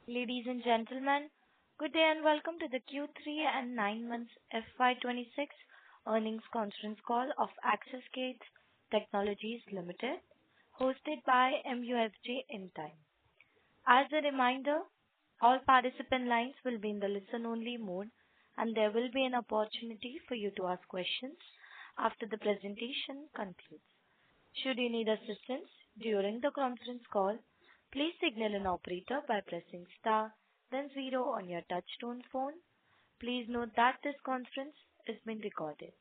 Ladies and gentlemen, good day and welcome to the Q3 and 9 months FY2026 earnings conference call of AXISCADES Technologies Limited, hosted by MUFG in time. As a reminder, all participant lines will be in the listen-only mode, and there will be an opportunity for you to ask questions after the presentation concludes. Should you need assistance during the conference call, please signal an operator by pressing star, then 0 on your touchtone phone. Please note that this conference is being recorded.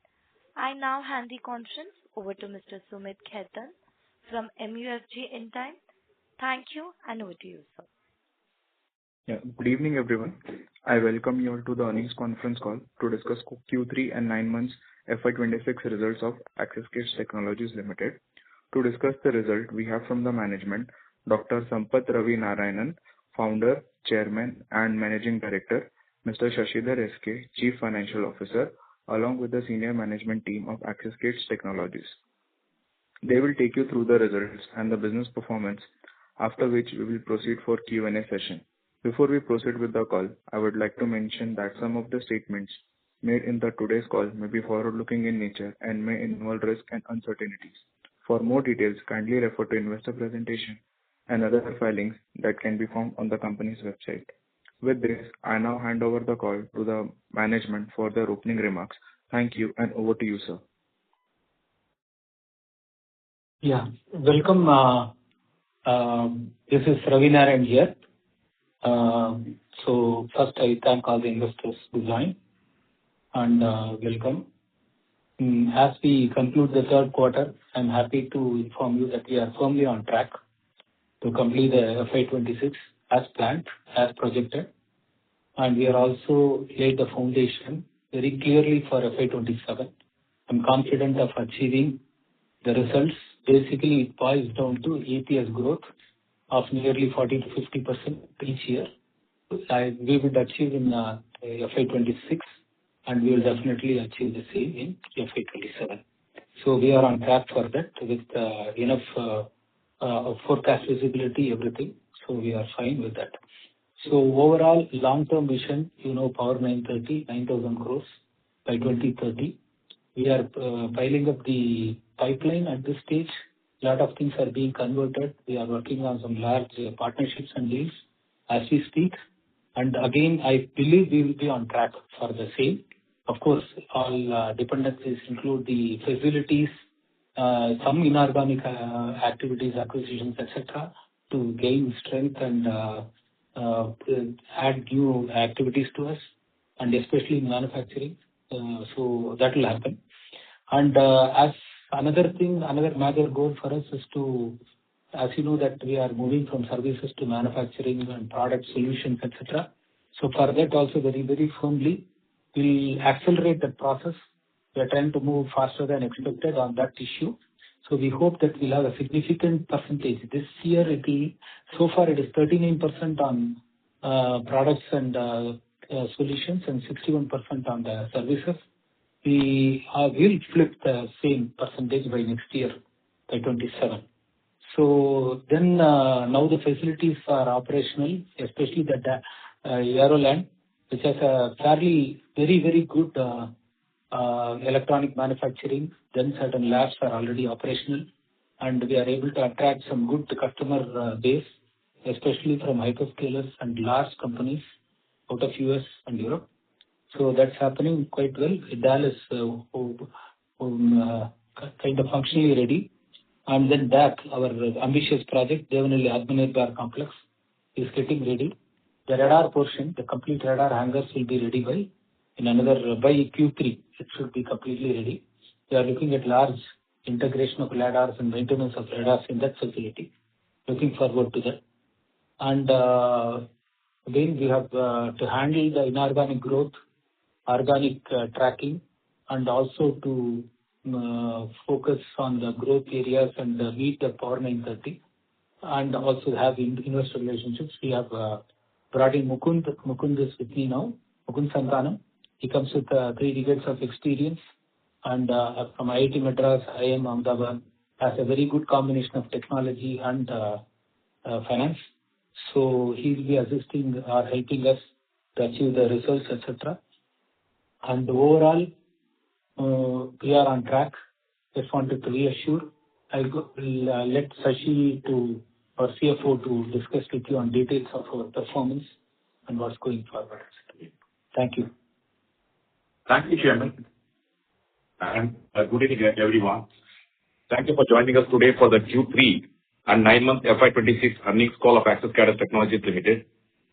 I now hand the conference over to Mr. Sumit Khaitan from MUFG in time. Thank you, and over to you, sir. Yeah, good evening, everyone. I welcome you all to the earnings conference call to discuss Q3 and 9 months FY26 results of AXISCADES Technologies Limited. To discuss the result, we have from the management Dr. Sampath Ravi Narayanan, Founder, Chairman and Managing Director, Mr. Shashidhar S.K., Chief Financial Officer, along with the senior management team of AXISCADES Technologies. They will take you through the results and the business performance, after which we will proceed for Q&A session. Before we proceed with the call, I would like to mention that some of the statements made in today's call may be forward-looking in nature and may involve risk and uncertainties. For more details, kindly refer to investor presentation and other filings that can be found on the company's website. With this, I now hand over the call to the management for their opening remarks. Thank you, and over to you, sir. Yeah, welcome. This is Ravi Narayan here. So first, I thank all the investors who joined, and welcome. As we conclude the third quarter, I'm happy to inform you that we are firmly on track to complete the FY26 as planned, as projected, and we are also laid the foundation very clearly for FY27. I'm confident of achieving the results. Basically, it boils down to EPS growth of nearly 40 to 50% each year. We would achieve in FY26, and we will definitely achieve the same in FY27. So we are on track for that with enough forecast visibility, everything. So we are fine with that. So overall, long-term vision, Power 930, 9,000 crores by 2030. We are piling up the pipeline at this stage. A lot of things are being converted. We are working on some large partnerships and deals as we speak. And again, I believe we will be on track for the same. Of course, all dependencies include the facilities, some inorganic activities, acquisitions, etc., to gain strength and add new activities to us, and especially in manufacturing. So that will happen. And as another major goal for us is to, as you know, that we are moving from services to manufacturing and product solutions, etc. So for that also very, very firmly, we'll accelerate that process. We are trying to move faster than expected on that issue. So we hope that we'll have a significant percentage. This year, so far it is 39% on products and solutions and 61% on the services. We will flip the same percentage by next year, by 27. So then now the facilities are operational, especially the Aeroland, which has a fairly very, very good electronic manufacturing. Then certain labs are already operational, and we are able to attract some good customer base, especially from hyperscalers and large companies out of US and Europe. So that's happening quite well. DAL is kind of functionally ready. And then DAC, our ambitious project, Devanelli Atmanirbhar Complex, is getting ready. The radar portion, the complete radar hangars will be ready by Q3. It should be completely ready. We are looking at large integration of radars and maintenance of radars in that facility. Looking forward to that. And again, we have to handle the inorganic growth, organic tracking, and also to focus on the growth areas and meet the Power 930, and also have investor relationships. We have brought in Mukund. Mukund is with me now. Mukund Santanam. He comes with 3 decades of experience, and from IIT Madras, IIM Ahmedabad, has a very good combination of technology and finance. So he'll be assisting or helping us to achieve the results, etc. And overall, we are on track. Just wanted to reassure. Will let Sashi, our CFO, to discuss with you on details of our performance and what's going forward. Thank you. Thank you, Chairman. And good evening, everyone. Thank you for joining us today for the Q3 and 9-month FY26 earnings call of AXISCADES Technologies Limited.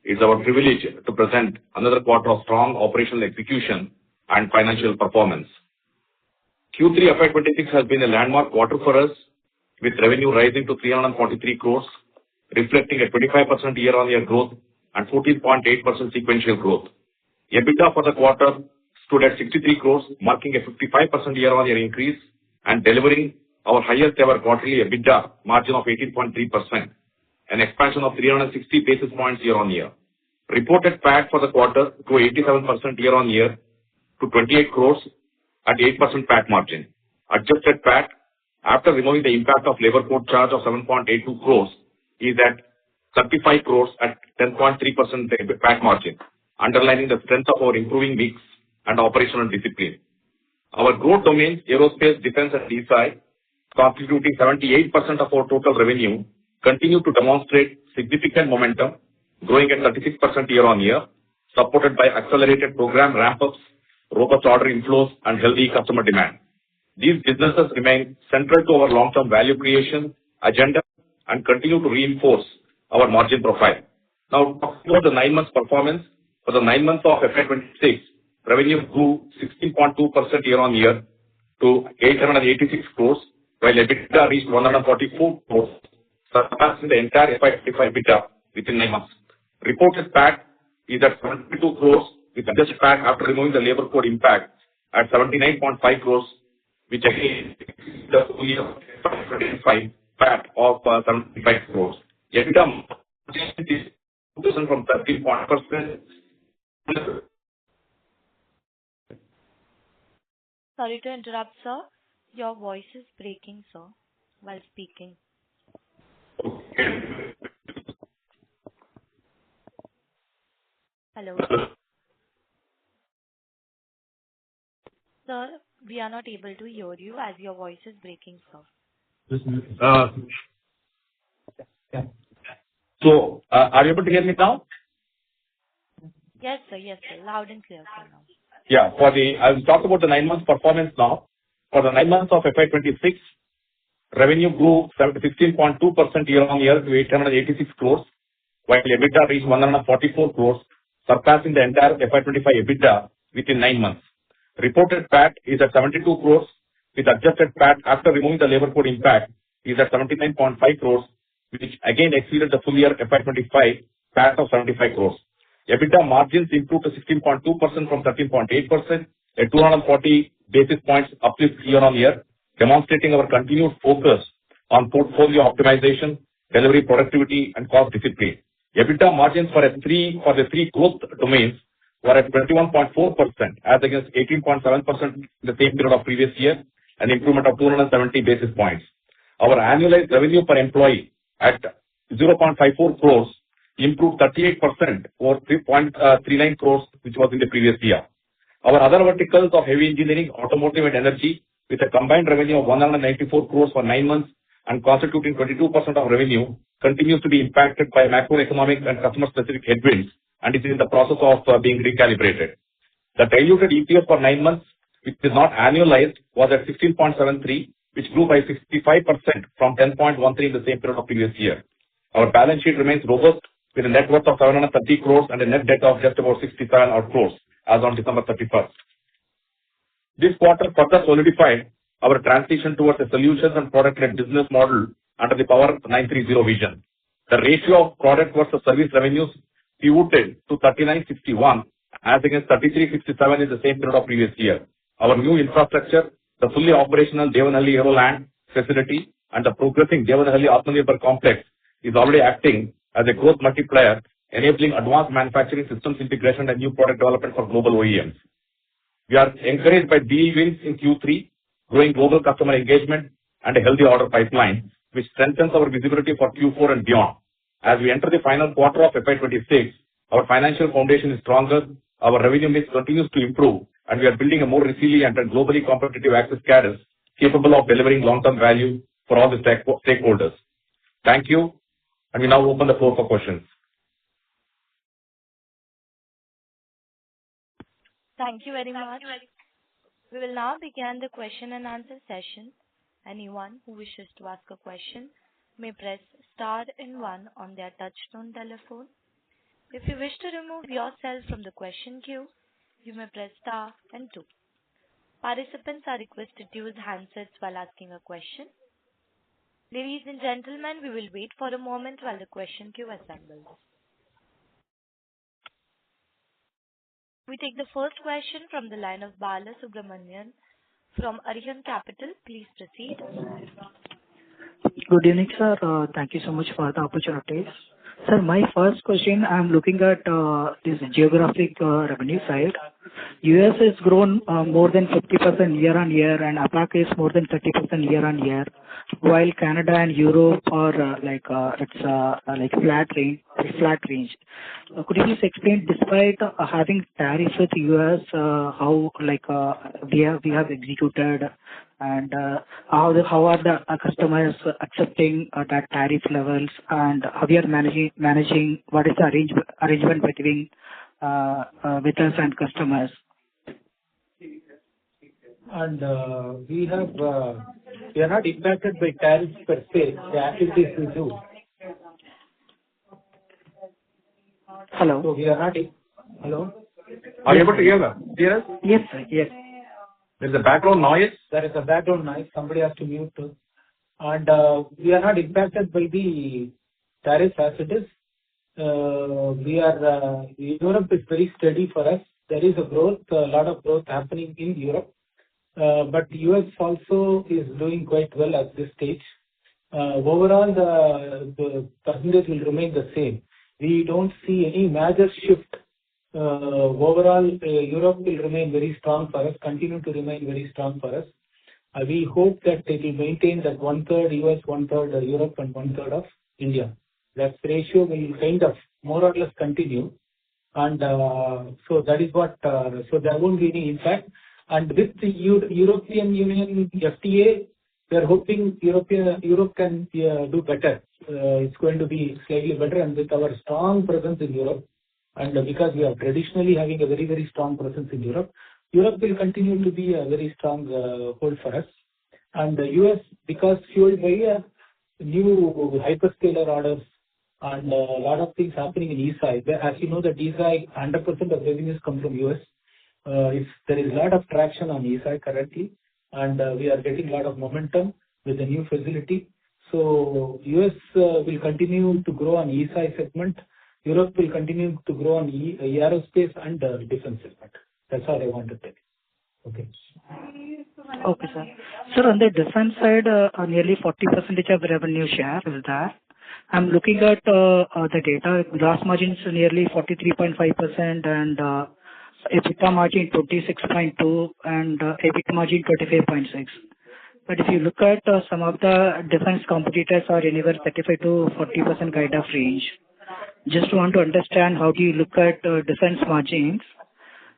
It's our privilege to present another quarter of strong operational execution and financial performance. Q3 FY26 has been a landmark quarter for us, with revenue rising to 343 crores, reflecting a 25% year-on-year growth and 14.8% sequential growth. EBITDA for the quarter stood at 63 crores, marking a 55% year-on-year increase and delivering our highest ever quarterly EBITDA margin of 18.3%, an expansion of 360 basis points year-on-year. Reported PAT for the quarter grew 87% year-on-year to 28 crores at 8% PAT margin. Adjusted PAT, after removing the impact of labor code charge of 7.82 crores, is at 35 crores at 10.3% PAT margin, underlining the strength of our improving mix and operational discipline. Our growth domains, aerospace, defense, and DSI, constituting 78% of our total revenue, continue to demonstrate significant momentum, growing at 36% year-on-year, supported by accelerated program ramp-ups, robust order inflows, and healthy customer demand. These businesses remain central to our long-term value creation agenda and continue to reinforce our margin profile. Now, talking about the 9 months performance, for the 9 months of FY26, revenue grew 16.2% year-on-year to 886 crores, while EBITDA reached 144 crores, surpassing the entire FY25 EBITDA within 9 months. Reported PAT is at 72 crores, with adjusted PAT after removing the labor code impact at 79.5 crores, which again is the full year of FY25 PAT of 75 crores. EBITDA margin is 2% from 13%. Sorry to interrupt, sir. Your voice is breaking, sir, while speaking. Hello. Sir, we are not able to hear you as your voice is breaking, sir. So, are you able to hear me now? Yes, sir. Yes, sir. Loud and clear, sir, now. Yeah, I'll talk about the 9 months performance now. For the 9 months of FY26, revenue grew 16.2% year-on-year to 886 crores, while EBITDA reached 144 crores, surpassing the entire FY25 EBITDA within 9 months. Reported PAT is at 72 crores, with adjusted PAT after removing the labor code impact is at 79.5 crores, which again exceeded the full year FY25 PAT of 75 crores. EBITDA margins improved to 16.2% from 13.8%, a 240 basis points uplift year-on-year, demonstrating our continued focus on portfolio optimization, delivery productivity, and cost discipline. EBITDA margins for the three growth domains were at 21.4% as against 18.7% in the same period of previous year, an improvement of 270 basis points. Our annualized revenue per employee at 0.54 crores improved 38% over 3.39 crores, which was in the previous year. Our other verticals of heavy engineering, automotive, and energy, with a combined revenue of 194 crores for 9 months and constituting 22% of revenue, continues to be impacted by macroeconomic and customer-specific headwinds and is in the process of being recalibrated. The diluted EPS for 9 months, which is not annualized, was at 16.73, which grew by 65% from 10.13 in the same period of previous year. Our balance sheet remains robust, with a net worth of 730 crores and a net debt of just about 67 crores as on December 31st. This quarter further solidified our transition towards a solutions and product-led business model under the Power 930 vision. The ratio of product versus service revenues pivoted to 39:61 as against 33:67 in the same period of previous year. Our new infrastructure, the fully operational Devanahalli Aero Land facility and the progressing Devanahalli Atmanirbhar complex is already acting as a growth multiplier, enabling advanced manufacturing systems integration and new product development for global OEMs. We are encouraged by deal wins in Q3, growing global customer engagement, and a healthy order pipeline, which strengthens our visibility for Q4 and beyond. As we enter the final quarter of FY26, our financial foundation is stronger, our revenue mix continues to improve, and we are building a more resilient and globally competitive AXISCADES capable of delivering long-term value for all the stakeholders. Thank you, and we now open the floor for questions. Thank you very much. We will now begin the question and answer session. Anyone who wishes to ask a question may press star and 1 on their touchtone telephone. If you wish to remove yourself from the question queue, you may press star and 2. Participants are requested to use handsets while asking a question. Ladies and gentlemen, we will wait for a moment while the question queue assembles. We take the first question from the line of Bala Subramanian from Arihant Capital. Please proceed. Good evening, sir. Thank you so much for the opportunities. Sir, my first question, I'm looking at this geographic revenue side. US has grown more than 50% year on year, and APAC is more than 30% year on year, while Canada and Europe are like flat range. Could you please explain, despite having tariffs with US, how we have executed, and how are the customers accepting that tariff levels, and how we are managing what is the arrangement between with us and customers? And we are not impacted by tariffs per se. The activities we do. Hello. So we are not. Hello. Are you able to hear that? Yes. Yes, sir. Yes. There's a background noise. There is a background noise. Somebody has to mute too. And we are not impacted by the tariffs as it is. Europe is very steady for us. There is a lot of growth happening in Europe. But US also is doing quite well at this stage. Overall, the percentage will remain the same. We don't see any major shift. Overall, Europe will remain very strong for us, continue to remain very strong for us. We hope that it will maintain that 1/3 US, 1/3 Europe, and 1/3 of India. That ratio will kind of more or less continue. And so that is what, so there won't be any impact. And with the European Union FTA, we are hoping Europe can do better. It's going to be slightly better, and with our strong presence in Europe, and because we are traditionally having a very, very strong presence in Europe, Europe will continue to be a very strong hold for us. And the US, because fueled by new hyperscaler orders and a lot of things happening in eSI. As you know, that eSI, 100% of revenues come from US. There is a lot of traction on eSI currently, and we are getting a lot of momentum with the new facility. So US will continue to grow on eSI segment. Europe will continue to grow on aerospace and defense segment. That's all I want to tell you. Okay. Okay, sir. Sir, on the defense side, nearly 40% of revenue share is there. I'm looking at the data. Gross margins nearly 43.5%, and EBITDA margin 26.2%, and EBIT margin 25.6%. But if you look at some of the defense competitors are anywhere 35 to 40% kind of range. Just want to understand how do you look at defense margins,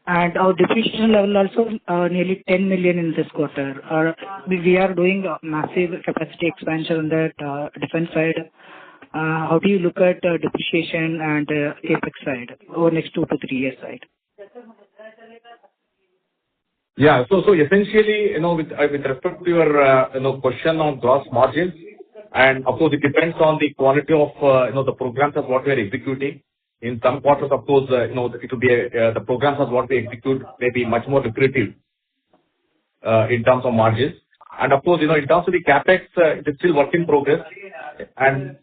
and our depreciation level also nearly 10 million in this quarter. We are doing massive capacity expansion on that defense side. How do you look at depreciation and capex side over next 2 to 3 years side? Yeah. So essentially, with respect to your question on gross margins, and of course it depends on the quality of the programs of what we are executing. In some quarters, of course, it will be the programs of what we execute may be much more lucrative in terms of margins. And of course, in terms of the capex, it is still work in progress. And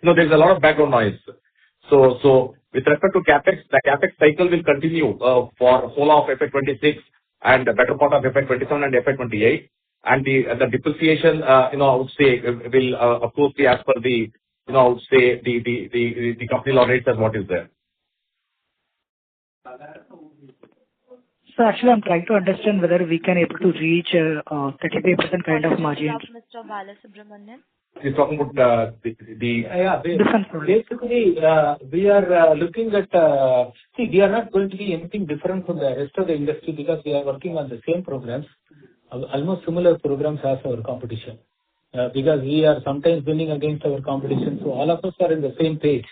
there's a lot of background noise. So with respect to capex, the capex cycle will continue for whole of FY26 and the better part of FY27 and FY28. And the depreciation, I would say, will of course be as per the, I would say, the company law rates as what is there. So actually, I'm trying to understand whether we can able to reach 35% kind of margin. Mr. Balasubramanian. He's talking about basically, we are looking at, we are not going to be anything different from the rest of the industry because we are working on the same programs, almost similar programs as our competition. Because we are sometimes winning against our competition, so all of us are in the same page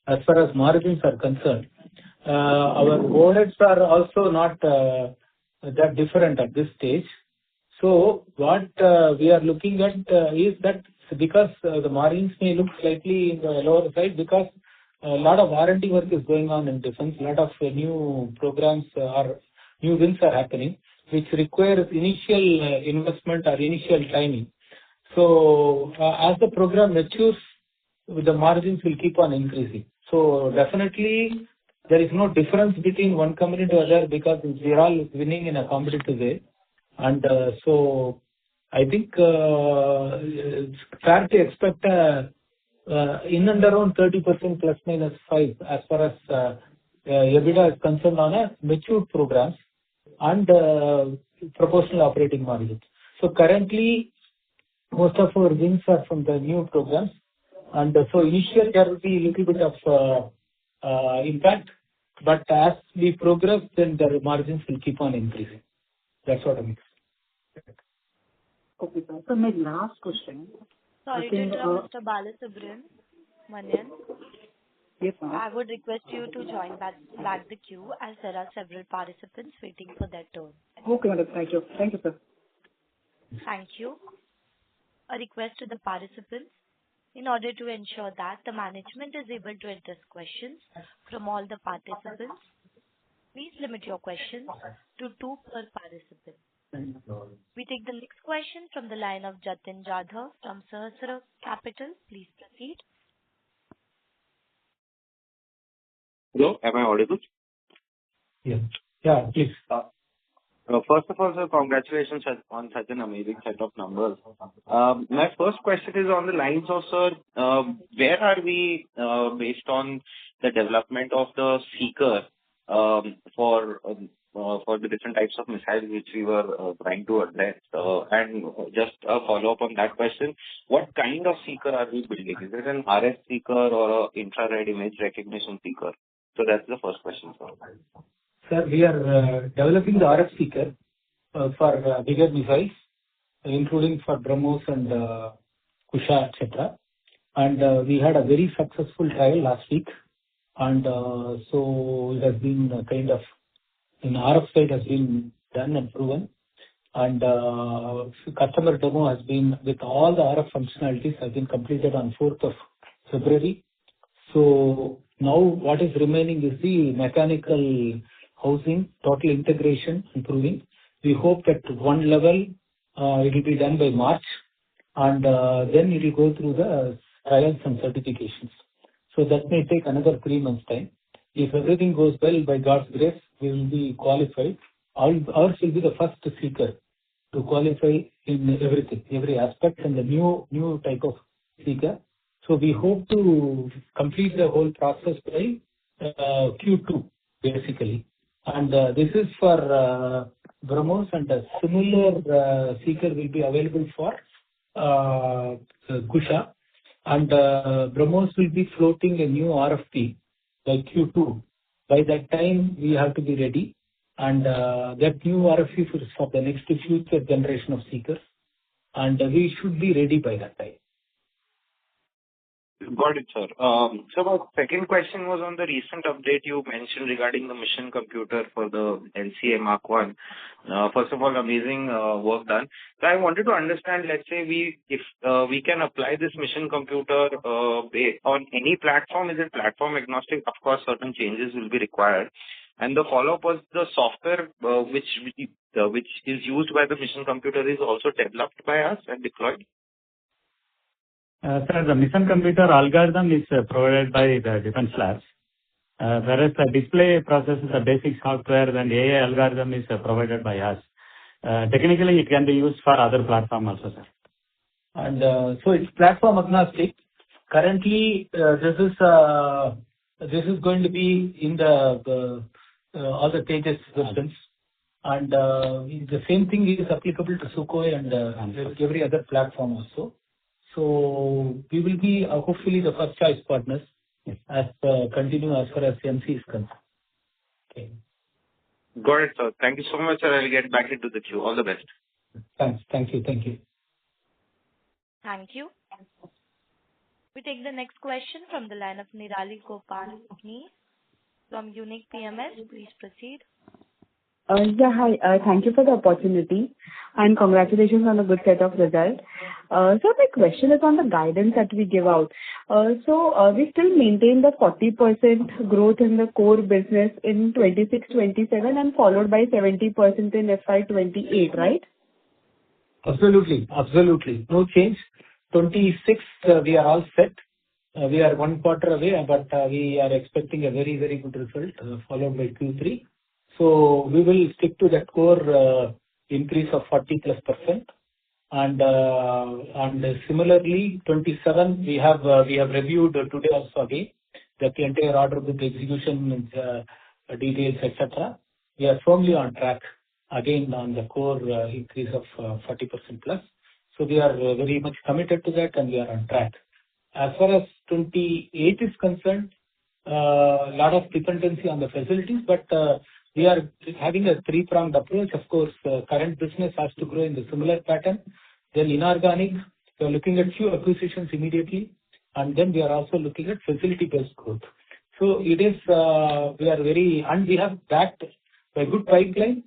as far as margins are concerned. Our overheads are also not that different at this stage. So what we are looking at is that because the margins may look slightly in the lower side because a lot of R&D work is going on in defense, a lot of new programs or new wins are happening, which requires initial investment or initial timing. So as the program matures, the margins will keep on increasing. So definitely there is no difference between one company to other because we are all winning in a competitive way. And so I think it's fair to expect in and around 30% plus minus 5 as far as EBITDA is concerned on a matured programs and proportional operating margins. So currently, most of our wins are from the new programs. And so initially there will be a little bit of impact, but as we progress, then the margins will keep on increasing. That's what I mean. Okay, sir. So my last question. Sorry to interrupt, Mr. Balasubramanian. Yes, ma'am. I would request you to join back the queue as there are several participants waiting for their turn. Okay, madam. Thank you. Thank you, sir. Thank you. A request to the participants. In order to ensure that the management is able to address questions from all the participants, please limit your questions to 2 per participant. We take the next question from the line of Jatin Jadhav from Sahasra Capital. Please proceed. Hello, am I audible? Yeah, please. First of all, sir, congratulations on such an amazing set of numbers. My first question is on the lines of, sir, where are we based on the development of the seeker for the different types of missiles which we were trying to address? And just a follow-up on that question, what kind of seeker are we building? Is it an RF seeker or an infrared image recognition seeker? So that's the first question, sir. Sir, we are developing the RF seeker for bigger missiles, including for BrahMos and Kusha, etc. And we had a very successful trial last week. And so it has been kind of, in RF side has been done and proven. And customer demo has been, with all the RF functionalities, has been completed on 4th of February. So now what is remaining is the mechanical housing, total integration, improving. We hope that one level it will be done by March, and then it will go through the trials and certifications. So that may take another 3 months' time. If everything goes well, by God's grace, we will be qualified. Ours will be the first seeker to qualify in everything, every aspect, and the new type of seeker. So we hope to complete the whole process by Q2, basically. And this is for BrahMos, and a similar seeker will be available for Kusha. And BrahMos will be floating a new RFP by Q2. By that time, we have to be ready. And that new RFP is for the next future generation of seekers. And we should be ready by that time. Got it, sir. So my second question was on the recent update you mentioned regarding the mission computer for the LCA Mark 1. First of all, amazing work done. So I wanted to understand, let's say if we can apply this mission computer on any platform. Is it platform agnostic? Of course, certain changes will be required. And the follow-up was the software which is used by the mission computer is also developed by us and deployed. Sir, the mission computer algorithm is provided by the defense labs, whereas the display processes, the basic software, and AI algorithm is provided by us. Technically, it can be used for other platform also, sir. And so it's platform agnostic. Currently, this is going to be in the all the Tejas systems. And the same thing is applicable to Sukhoi and every other platform also. So we will be hopefully the first choice partners as continue as far as MC is concerned. Okay. Got it, sir. Thank you so much, sir. I'll get back into the queue. All the best. Thanks. Thank you. Thank you. We take the next question from the line of Nirali Gopalni from Unique PMS. Please proceed. Hi. Thank you for the opportunity and congratulations on a good set of results. So my question is on the guidance that we give out. We still maintain the 40% growth in the core business in 26-27 and followed by 70% in FY28, right? Absolutely. No change. 26, we are all set. We are 1 quarter away, but we are expecting a very, very good result followed by Q3. So we will stick to that core increase of 40+%. And similarly, 27, we have reviewed today also again the entire order book execution details, etc. We are firmly on track again on the core increase of 40%+. So we are very much committed to that and we are on track. As far as 28 is concerned, a lot of dependency on the facilities, but we are having a three-pronged approach. Of course, current business has to grow in the similar pattern. Then inorganic, we are looking at few acquisitions immediately. And then we are also looking at facility-based growth. So it is, we have backed a good pipeline.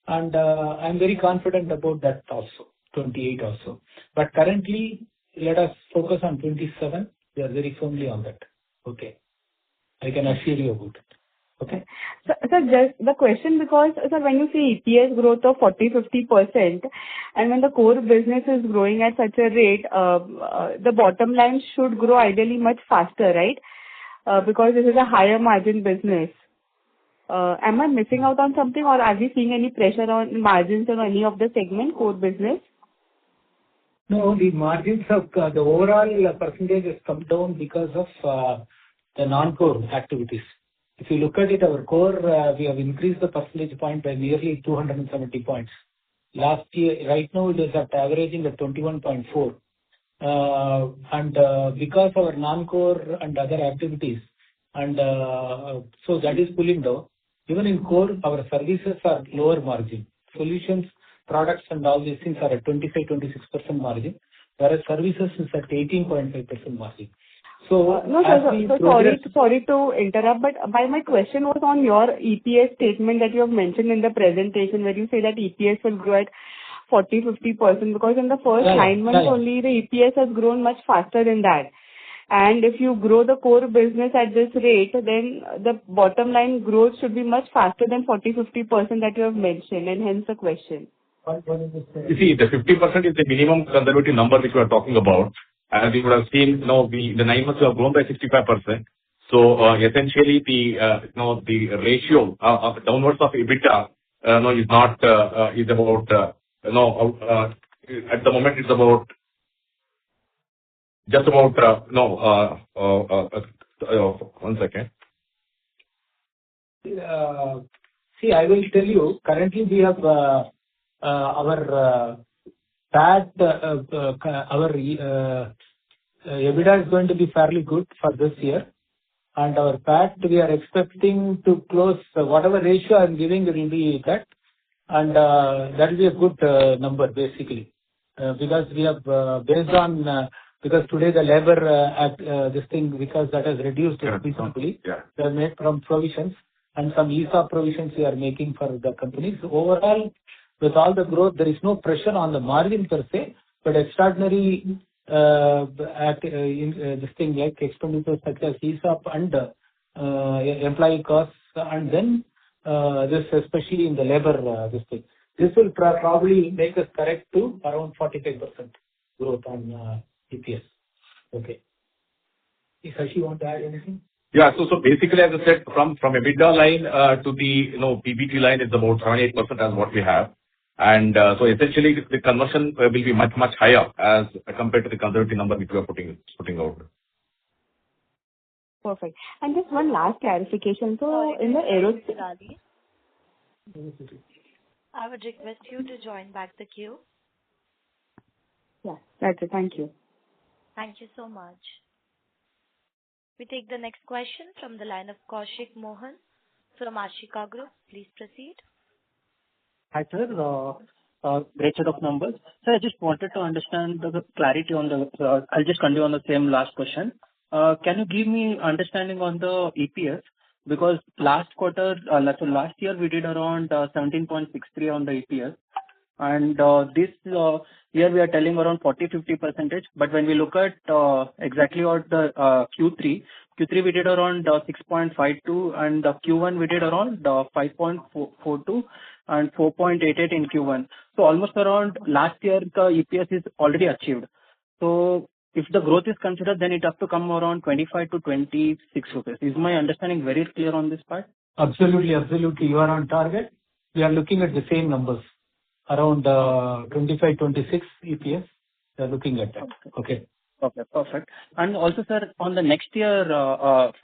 And I'm very confident about that also, 28 also. But currently, let us focus on 27. We are very firmly on that. Okay. I can assure you about it. Okay. So just the question because when you see EPS growth of 40-50% and when the core business is growing at such a rate, the bottom line should grow ideally much faster, right? Because this is a higher margin business. Am I missing out on something or are we seeing any pressure on margins on any of the segment core business? No, the margins of the overall percentage has come down because of the non-core activities. If you look at it, our core, we have increased the percentage point by nearly 270 points. Last year, right now it is at averaging at 21.4. And because our non-core and other activities, and so that is pulling down. Even in core, our services are lower margin. Solutions, products and all these things are at 25-26% margin, whereas services is at 18.5% margin. So, sorry to interrupt, but my question was on your EPS statement that you have mentioned in the presentation where you say that EPS will grow at 40-50% because in the first 9 months only the EPS has grown much faster than that. And if you grow the core business at this rate, then the bottom line growth should be much faster than 40-50% that you have mentioned, and hence the question. You see, the 50% is the minimum conservative number which we are talking about. As you would have seen, the 9 months have grown by 65%. So essentially, the ratio downwards of EBITDA is not is about at the moment it's about just about 1 second. See, I will tell you. Currently, we have our PAT, our EBITDA is going to be fairly good for this year. And our PAT, we are expecting to close whatever ratio I'm giving, it will be that. And that will be a good number, basically. Because we have, based on, because today the labor, this thing, because that has reduced recently, they have made from provisions. And some ESOP provisions we are making for the companies. So overall, with all the growth, there is no pressure on the margin per se, but extraordinary this thing like expenditures such as ESOP and employee costs, and then this especially in the labor this thing. This will probably make us correct to around 45% growth on EPS. Okay. If Shashi want to add anything? Yeah. So basically, as I said, from EBITDA line to the PBT line is about 78% as what we have. And so essentially, the conversion will be much, much higher as compared to the conservative number which we are putting out. Perfect. And just one last clarification. So in the aerospace... I would request you to join back the queue. Yeah, that's it. Thank you. Thank you so much. We take the next question from the line of Kaushik Mohan from Ashika Group. Please proceed. Hi, sir. Great set of numbers. Sir, I just wanted to understand the clarity on the, I'll just continue on the same last question. Can you give me understanding on the EPS? Because last quarter, so last year we did around 17.63 on the EPS. And this year we are telling around 40-50%. But when we look at exactly what the Q3 we did around 6.52, and Q1 we did around 5.42 and 4.88 in Q1. So almost around last year the EPS is already achieved. So if the growth is considered, then it has to come around 25 to 26 rupees. Is my understanding very clear on this part? Absolutely. You are on target. We are looking at the same numbers. Around 25-26 EPS, we are looking at that. Okay. Okay, perfect. And also, sir, on the next year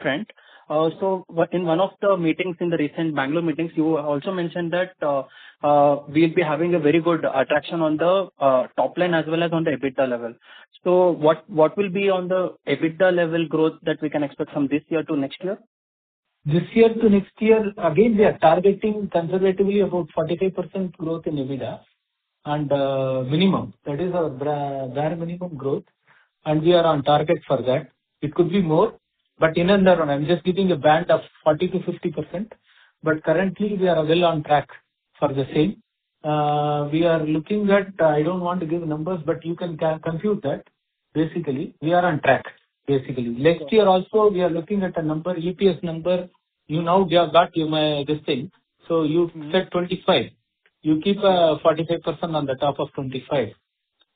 front, so in one of the meetings in the recent Bangalore meetings, you also mentioned that we'll be having a very good attraction on the top line as well as on the EBITDA level. So what will be on the EBITDA level growth that we can expect from this year to next year? This year to next year, again, we are targeting conservatively about 45% growth in EBITDA and minimum. That is our bare minimum growth. And we are on target for that. It could be more, but in and around, I'm just giving a band of 40 to 50%. But currently, we are well on track for the same. We are looking at, I don't want to give numbers, but you can compute that. Basically, we are on track. Basically, next year also, we are looking at a number, EPS number. You now got this thing. So you said 25. You keep 45% on the top of 25.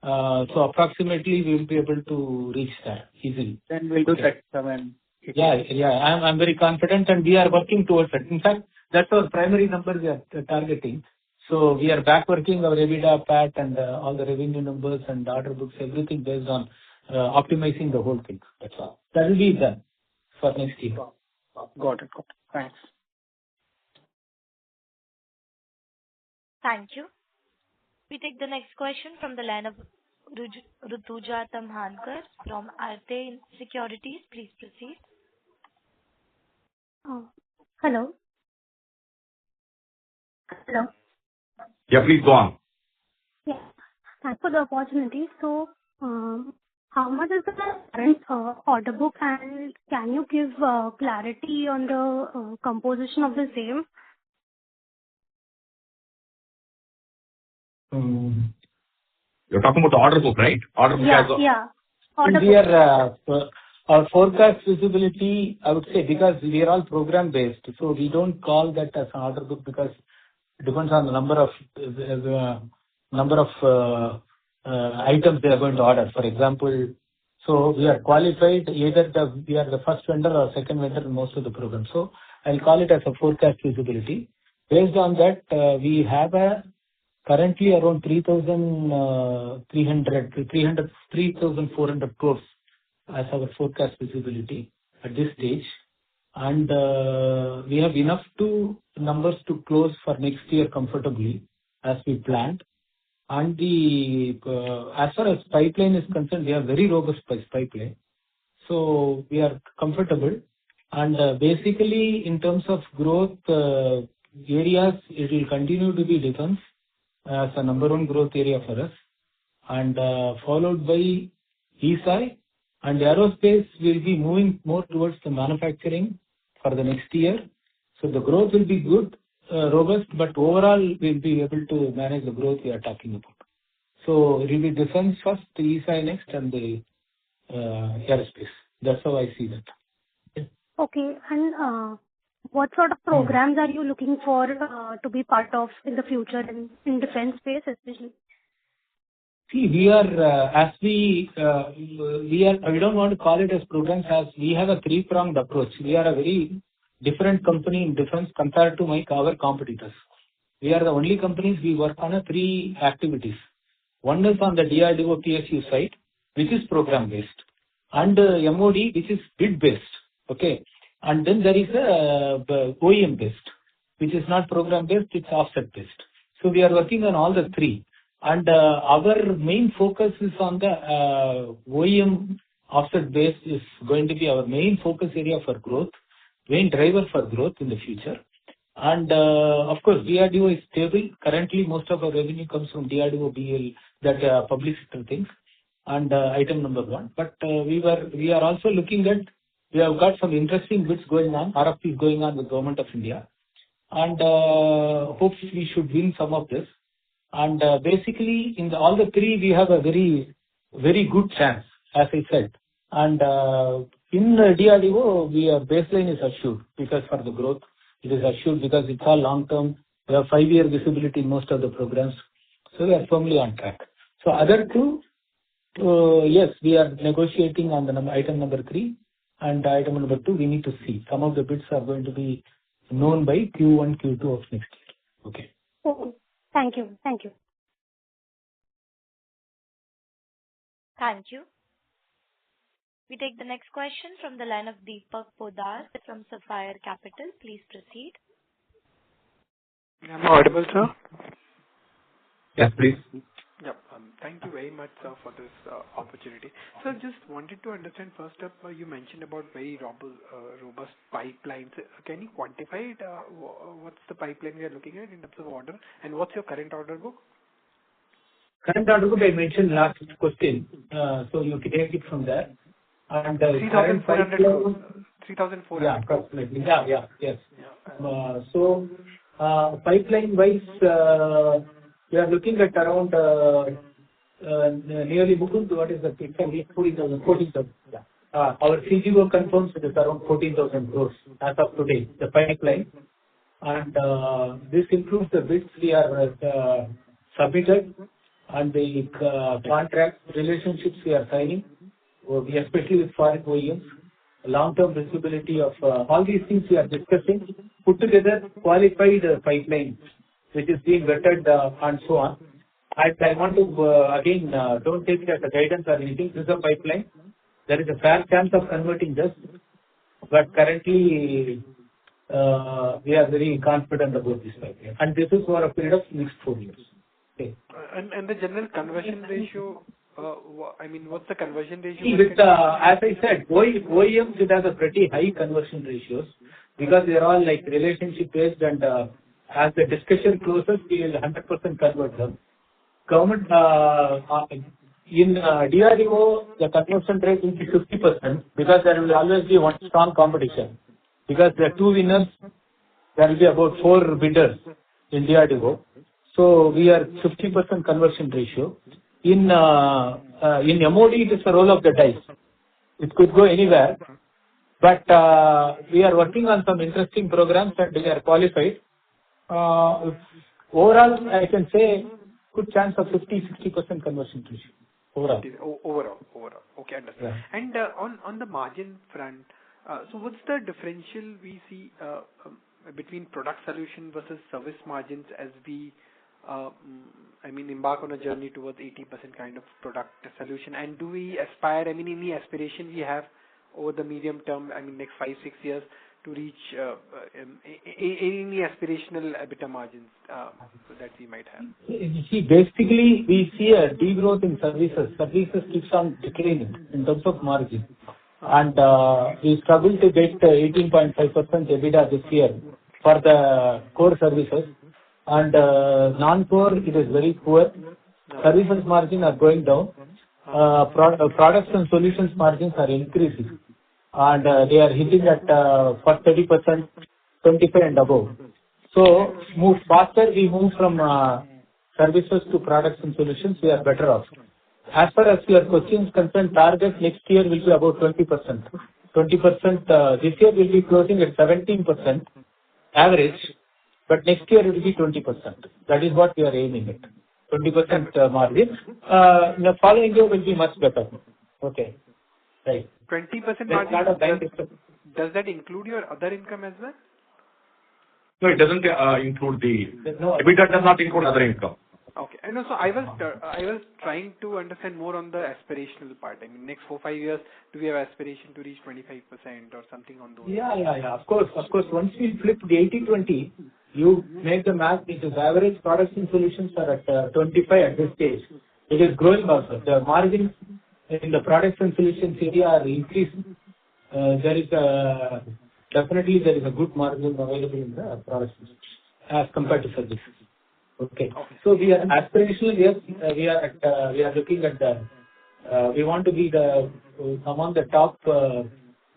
So approximately we will be able to reach that easily. Then we'll do that 7. Yeah. I'm very confident, and we are working towards it. In fact, that's our primary number we are targeting. So we are back working our EBITDA, PAT, and all the revenue numbers and order books, everything based on optimizing the whole thing. That's all. That will be done for next year. Got it. Thanks. Thank you. We take the next question from the line of Rutuja Tamhankar from Arte Securities. Please proceed. Hello. Yeah, please go on. Yeah. Thanks for the opportunity. So, how much is the current order book, and can you give clarity on the composition of the same? You're talking about the order book, right? Order book Order book. Our forecast visibility, I would say, because we are all program based, so we don't call that as an order book because it depends on the number of items they are going to order. For example, so we are qualified either we are the first vendor or second vendor in most of the programs. So I'll call it as a forecast visibility. Based on that, we have currently around 3,400 crores as our forecast visibility at this stage. And we have enough numbers to close for next year comfortably as we planned. And as far as pipeline is concerned, we have very robust pipeline. So we are comfortable. And basically, in terms of growth areas, it will continue to be defense as a number one growth area for us. And followed by ESI. And aerospace will be moving more towards the manufacturing for the next year. So the growth will be good, robust, but overall we'll be able to manage the growth we are talking about. So it will be defense first, the ESI next, and the aerospace. That's how I see that. Okay. And what sort of programs are you looking for to be part of in the future in defense space especially? See, we are, we don't want to call it as programs, as we have a three-pronged approach. We are a very different company in defense compared to our competitors. We are the only companies we work on three activities. One is on the DRDO PSU side, which is program-based, and MOD, which is bid-based. Okay. And then there is a OEM-based, which is not program-based, it's offset-based. So we are working on all the three. And our main focus is on the OEM offset base is going to be our main focus area for growth, main driver for growth in the future. And of course, DRDO is stable. Currently, most of our revenue comes from DRDO, BL, that public sector things, and item number one. But we are also looking at, we have got some interesting bits going on, RFPs going on with Government of India, and hopefully we should win some of this. And basically, in all the three, we have a very, very good chance, as I said. And in DRDO, our baseline is assured because for the growth, it is assured because it's all long term. We have 5-year visibility in most of the programs. So we are firmly on track. So other two, yes, we are negotiating on the item number 3 and item number 2. We need to see. Some of the bids are going to be known by Q1, Q2 of next year. Okay. Okay. Thank you. Thank you. Thank you. We take the next question from the line of Deepak Podar from Sapphire Capital. Please proceed. Am I audible, sir? Yes, please. Yep. Thank you very much, sir, for this opportunity. So just wanted to understand, first up, you mentioned about very robust pipelines. Can you quantify it? What's the pipeline we are looking at in terms of order? And what's your current order book? Current order book I mentioned last question. So you can take it from there. And 3,400 crores. 3,400 yeah, approximately. Yes. Yeah. So pipeline wise, we are looking at around nearly Mukund, what is the picture? 14,000. Yeah. Our CGO confirms it is around 14,000 crores as of today, the pipeline. And this includes the bids we are submitted and the contract relationships we are signing, especially with foreign OEMs, long-term visibility of all these things we are discussing, put together qualified pipeline, which is being vetted and so on. I want to, again, don't take it as a guidance or anything. This is a pipeline. There is a fair chance of converting this, but currently we are very confident about this pipeline. And this is for a period of next 4 years. Okay. And the general conversion ratio, what's the conversion ratio? As I said, OEMs, it has a pretty high conversion ratios because they are all like relationship based, and as the discussion closes, we will 100% convert them. Government, in DRDO, the conversion rate will be 50% because there will always be one strong competition. Because there are 2 winners, there will be about 4 bidders in DRDO. So we are 50% conversion ratio. In MOD, it is a roll of the dice. It could go anywhere. But we are working on some interesting programs and we are qualified. Overall, I can say good chance of 50-60% conversion ratio. Overall. Okay, understand. Yeah. And on the margin front, so what's the differential we see between product solution versus service margins as we embark on a journey towards 80% kind of product solution? And do we aspire, any aspiration we have over the medium term, next 5-6 years, to reach any aspirational EBITDA margins that we might have? You see, basically, we see a degrowth in services. Services keeps on declining in terms of margin. And we struggle to get 18.5% EBITDA this year for the core services. And non-core, it is very poor. Services margin are going down. Products and solutions margins are increasing. And they are hitting at for 30%, 25 and above. So move faster, we move from services to products and solutions, we are better off. As far as your question is concerned, target next year will be about 20%. 20% this year will be closing at 17% average, but next year it will be 20%. That is what we are aiming at. 20% margin. The following year will be much better. Okay. Right. 20% margin, does that include your other income as well? No, it doesn't include EBITDA does not include other income. Okay. And also, I was trying to understand more on the aspirational part. I mean, next 4-5 years, do we have aspiration to reach 25% or something on those? Yeah. Of course. Once we flip the 80-20, you make the math, because average products and solutions are at 25 at this stage. It is growing also. The margins in the products and solutions area are increasing. Definitely there is a good margin available in the products as compared to services. Okay. So we are aspirational. Yes, we are looking at we want to be among the top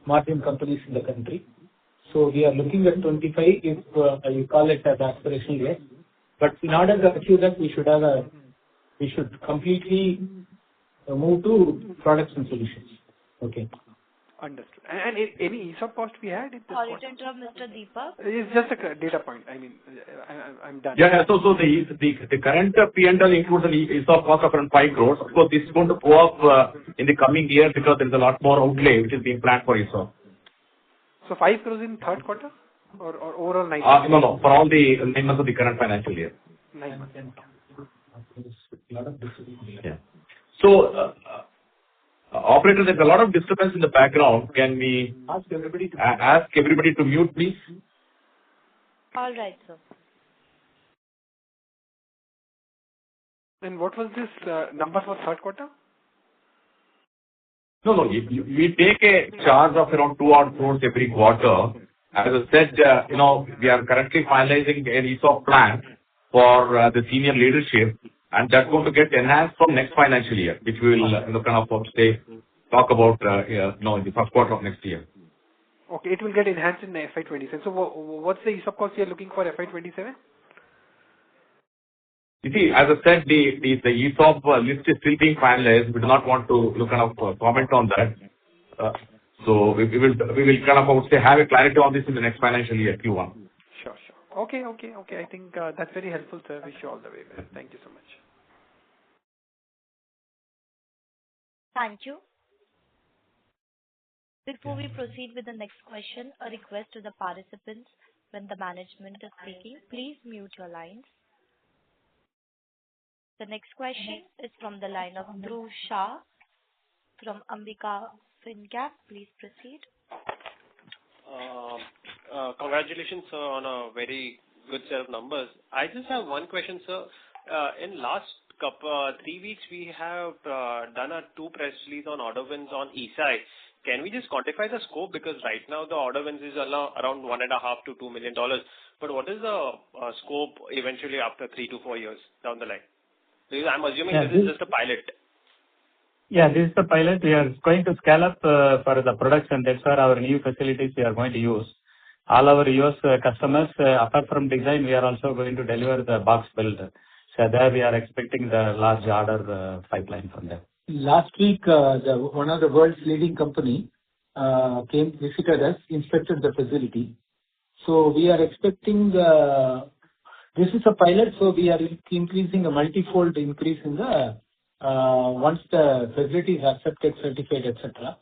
margin companies in the country. So we are looking at 25 if you call it as aspirational, yes. But in order to achieve that, we should completely move to products and solutions. Okay. Understood. And any ESOP cost we had? Sorry to interrupt, Mr. Deepak. It's just a data point. I mean, I'm done. Yeah. So the current P&L includes an ESOP cost of around 5 crores. Of course, this is going to go up in the coming year because there is a lot more outlay which is being planned for ESOP. So 5 crores in third quarter or overall 9 months? No. For all the 9 months of the current financial year. 9 months. Yeah. So, operator, there's a lot of disturbance in the background. Can we ask everybody to mute, please? All right, sir. And what was this number for third quarter? No. We take a charge of around 2 odd crores every quarter. As I said, we are currently finalizing an ESOP plan for the senior leadership, and that's going to get enhanced from next financial year, which we will talk about in the first quarter of next year. Okay, it will get enhanced in FY27. So what's the ESOP cost you are looking for FY27? You see, as I said, the ESOP list is still being finalized. We do not want to comment on that. So we will have a clarity on this in the next financial year, Q1. Sure. Okay. I think that's very helpful, sir. Wish you all the way well. Thank you so much. Thank you. Before we proceed with the next question, a request to the participants: when the management is speaking, please mute your lines. The next question is from the line of Dhruv Shah from Ambika FinCap. Please proceed. Congratulations, sir, on a very good set of numbers. I just have one question, sir. In last 3 weeks, we have done 2 press releases on order wins on ESI. Can we just quantify the scope? Because right now the order wins is around $1.5 to $2 million. But what is the scope eventually after 3 to 4 years down the line? Because I'm assuming this is just a pilot. Yeah, this is the pilot. We are going to scale up for the production. That's where our new facilities we are going to use. All our US customers, apart from design, we are also going to deliver the box build. So there we are expecting the large order pipeline from them. Last week, one of the world's leading company visited us, inspected the facility. So we are expecting this is a pilot, so we are increasing a multifold increase in the once the facility is accepted, certified, etc.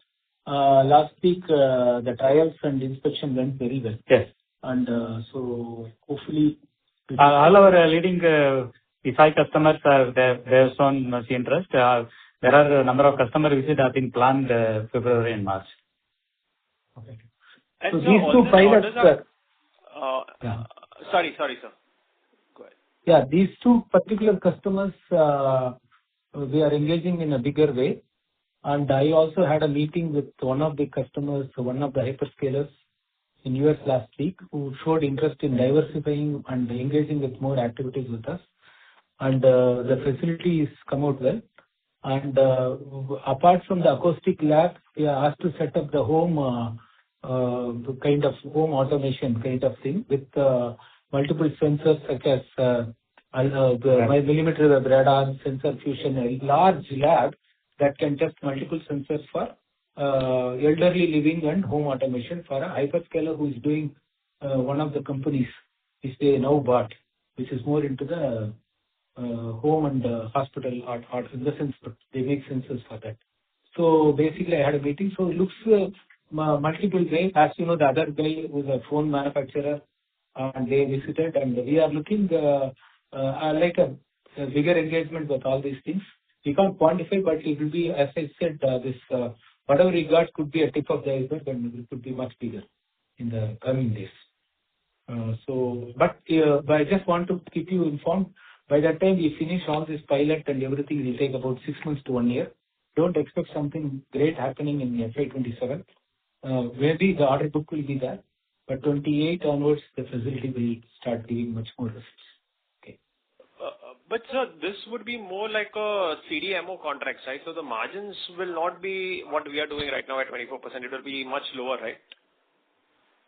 Last week, the trials and inspection went very well. Yes. And so hopefully all our leading ESI customers have shown much interest. There are a number of customer visits have been planned February and March. Okay. And so so these 2 pilots Sorry, sir. Go ahead. Yeah, these 2 particular customers we are engaging in a bigger way. And I also had a meeting with one of the customers, one of the hyperscalers in US last week, who showed interest in diversifying and engaging with more activities with us. And the facility has come out well. And apart from the acoustic lab, we are asked to set up the home kind of home automation kind of thing with multiple sensors such as millimeter wave radar, sensor fusion, a large lab that can test multiple sensors for elderly living and home automation for a hyperscaler who is doing one of the companies, which they now bought, which is more into the home and hospital in the sense they make sensors for that. So basically I had a meeting. So it looks multiple ways. As you know, the other guy was a phone manufacturer and they visited, and we are looking like bigger engagement with all these things. We can't quantify, but it will be, as I said, whatever we got could be a tip of the iceberg, and it could be much bigger in the coming days. But I just want to keep you informed. By that time we finish all this pilot and everything, it will take about 6 months to 1 year. Don't expect something great happening in FY27. Maybe the order book will be there, but 28 onwards, the facility will start giving much more results. Okay. But sir, this would be more like a CDMO contract, right? So the margins will not be what we are doing right now at 24%. It will be much lower, right?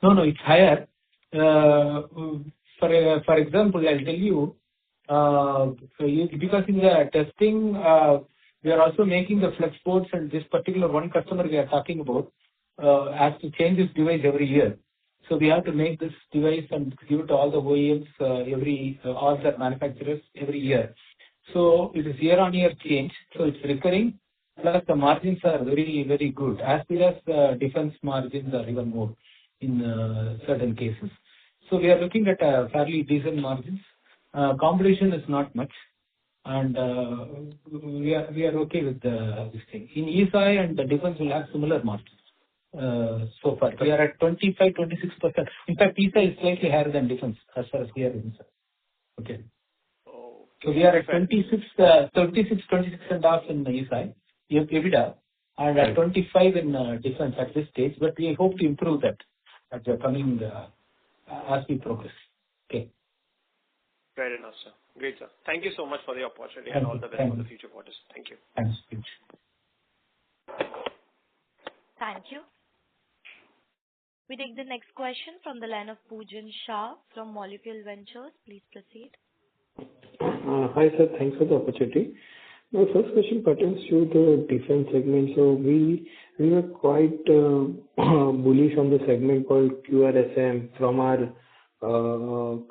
No, it's higher. For example, I'll tell you, because in the testing, we are also making the flex boards, and this particular one customer we are talking about has to change this device every year. So we have to make this device and give it to all the OEMs, all the manufacturers every year. So it is year-on-year change. So it's recurring. Plus the margins are very, very good. As well as the defense margins are even more in certain cases. So we are looking at a fairly decent margins. Competition is not much, and we are okay with this thing. In ESI and the defense will have similar margins. So far, we are at 25-26%. In fact, ESI is slightly higher than defense as far as we are concerned. Okay. So we are at 26.5 in ESI, EBITDA, and at 25 in defense at this stage. But we hope to improve that at the coming as we progress. Okay. Fair enough, sir. Great, sir. Thank you so much for the opportunity and all the best for the future quarters. Thank you. Thanks. Thank you. We take the next question from the line of Pujan Shah from Molecule Ventures. Please proceed. Hi, sir. Thanks for the opportunity. My first question pertains to the defense segment. So we were quite bullish on the segment called QRSAM from our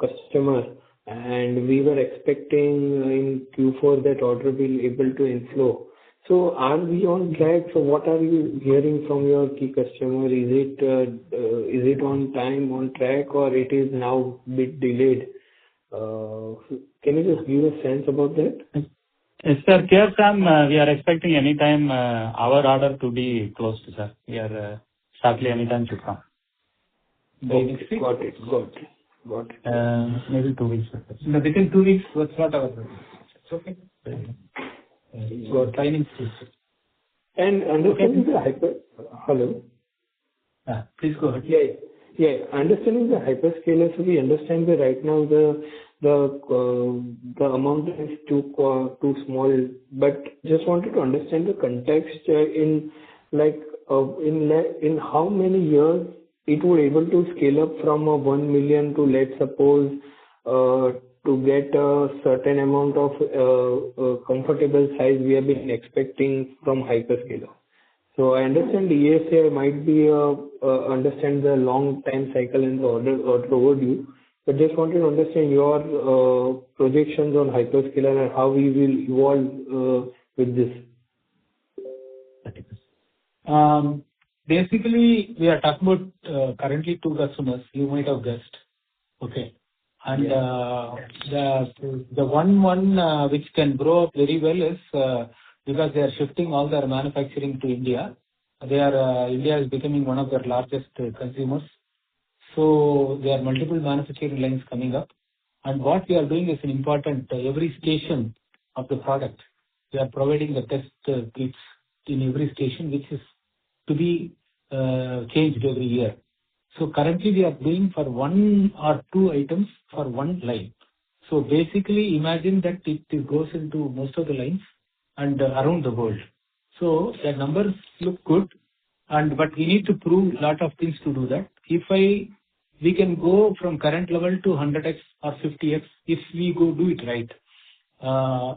customer, and we were expecting in Q4 that order will be able to inflow. So are we on track? So what are you hearing from your key customer? Is it on time, on track, or it is now a bit delayed? Can you just give a sense about that? Yes, sir. QRSAM, we are expecting anytime our order to be closed, sir. We are shortly anytime to come. Okay, got it. Maybe 2 weeks. No, within 2 weeks, that's not our problem. It's okay. Training stage. And understanding the hello? Please go ahead. Yeah. Understanding the hyperscaler, so we understand that right now the amount is too small, but just wanted to understand the context in how many years it would able to scale up from a 1 million to, let's suppose, to get a certain amount of comfortable size we have been expecting from hyperscaler. So I understand the ESA might be understand the long time cycle and the order overdue, but just wanted to understand your projections on hyperscaler and how we will evolve with this. Basically, we are talking about currently 2 customers. You might have guessed. Okay. And the one which can grow up very well is because they are shifting all their manufacturing to India. India is becoming one of their largest consumers. So there are multiple manufacturing lines coming up. And what we are doing is an important, every station of the product, we are providing the test kits in every station, which is to be changed every year. So currently we are doing for 1 or 2 items for 1 line. So basically imagine that it goes into most of the lines and around the world. So the numbers look good, but we need to prove a lot of things to do that. We can go from current level to 100x or 50x if we go do it right.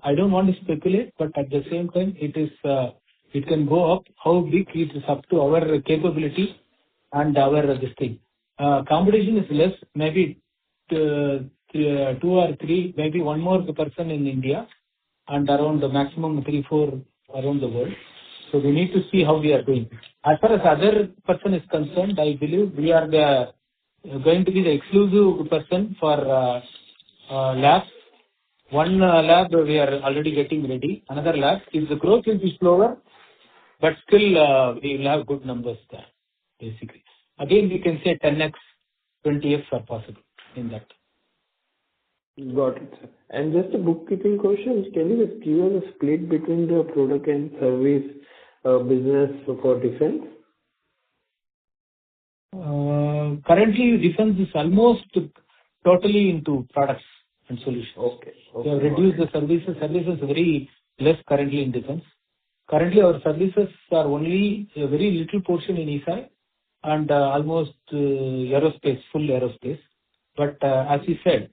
I don't want to speculate, but at the same time, it can go up. How big it is up to our capability and our this thing. Competition is less, maybe 2 or 3, maybe 1 more person in India, and around the maximum 3, 4 around the world. So we need to see how we are doing. As far as other person is concerned, I believe we are going to be the exclusive person for labs One lab we are already getting ready. Another lab, if the growth will be slower, but still we will have good numbers there, basically. Again, we can say 10x, 20x are possible in that. Got it, sir. And just a bookkeeping question, can you just give us a split between the product and service business for defense? Currently, defense is almost totally into products and solutions. Okay. We have reduced the services. Services very less currently in defense. Currently, our services are only a very little portion in ESI and almost aerospace, full aerospace. But as you said,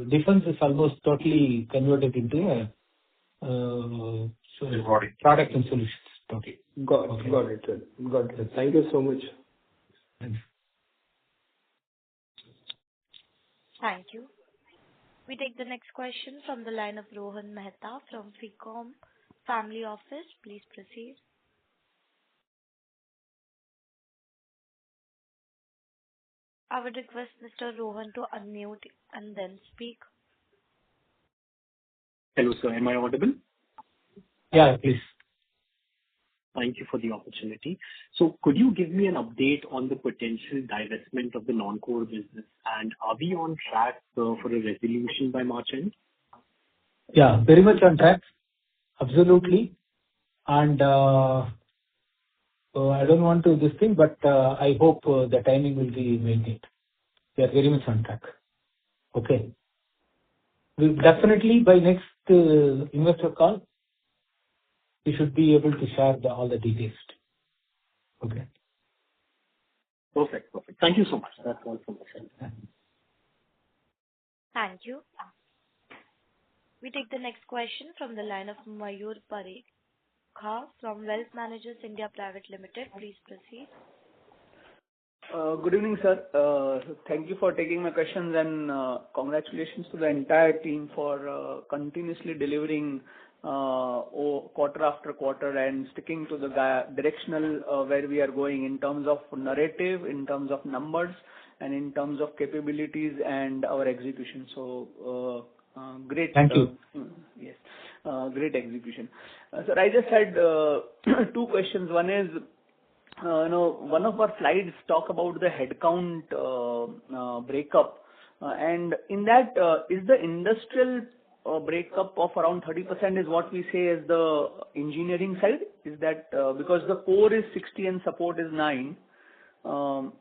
defense is almost totally converted into product and solutions. Totally. Got it, sir. Got it. Thank you so much. Thanks. Thank you. We take the next question from the line of Rohan Mehta from FICOM Family Office. Please proceed. I would request Mr. Rohan to unmute and then speak. Hello, sir. Am I audible? Yeah, please. Thank you for the opportunity. So could you give me an update on the potential divestment of the non-core business, and are we on track for a resolution by March end? Yeah, very much on track. Absolutely. And I don't want to this thing, but I hope the timing will be maintained. We are very much on track. Okay. We'll definitely by next investor call, we should be able to share all the details. Okay. Perfect. Thank you so much. That's all from my side. Thank you. We take the next question from the line of Mayur Parekha from Wealth Managers India Private Limited. Please proceed. Good evening, sir. Thank you for taking my questions, and congratulations to the entire team for continuously delivering quarter after quarter and sticking to the directional where we are going in terms of narrative, in terms of numbers, and in terms of capabilities and our execution. So great. Thank you. Yes, great execution. Sir, I just had two questions. One is, one of our slides talk about the headcount breakup, and in that is the industrial breakup of around 30% is what we say is the engineering side. Is that because the core is 60 and support is 9? So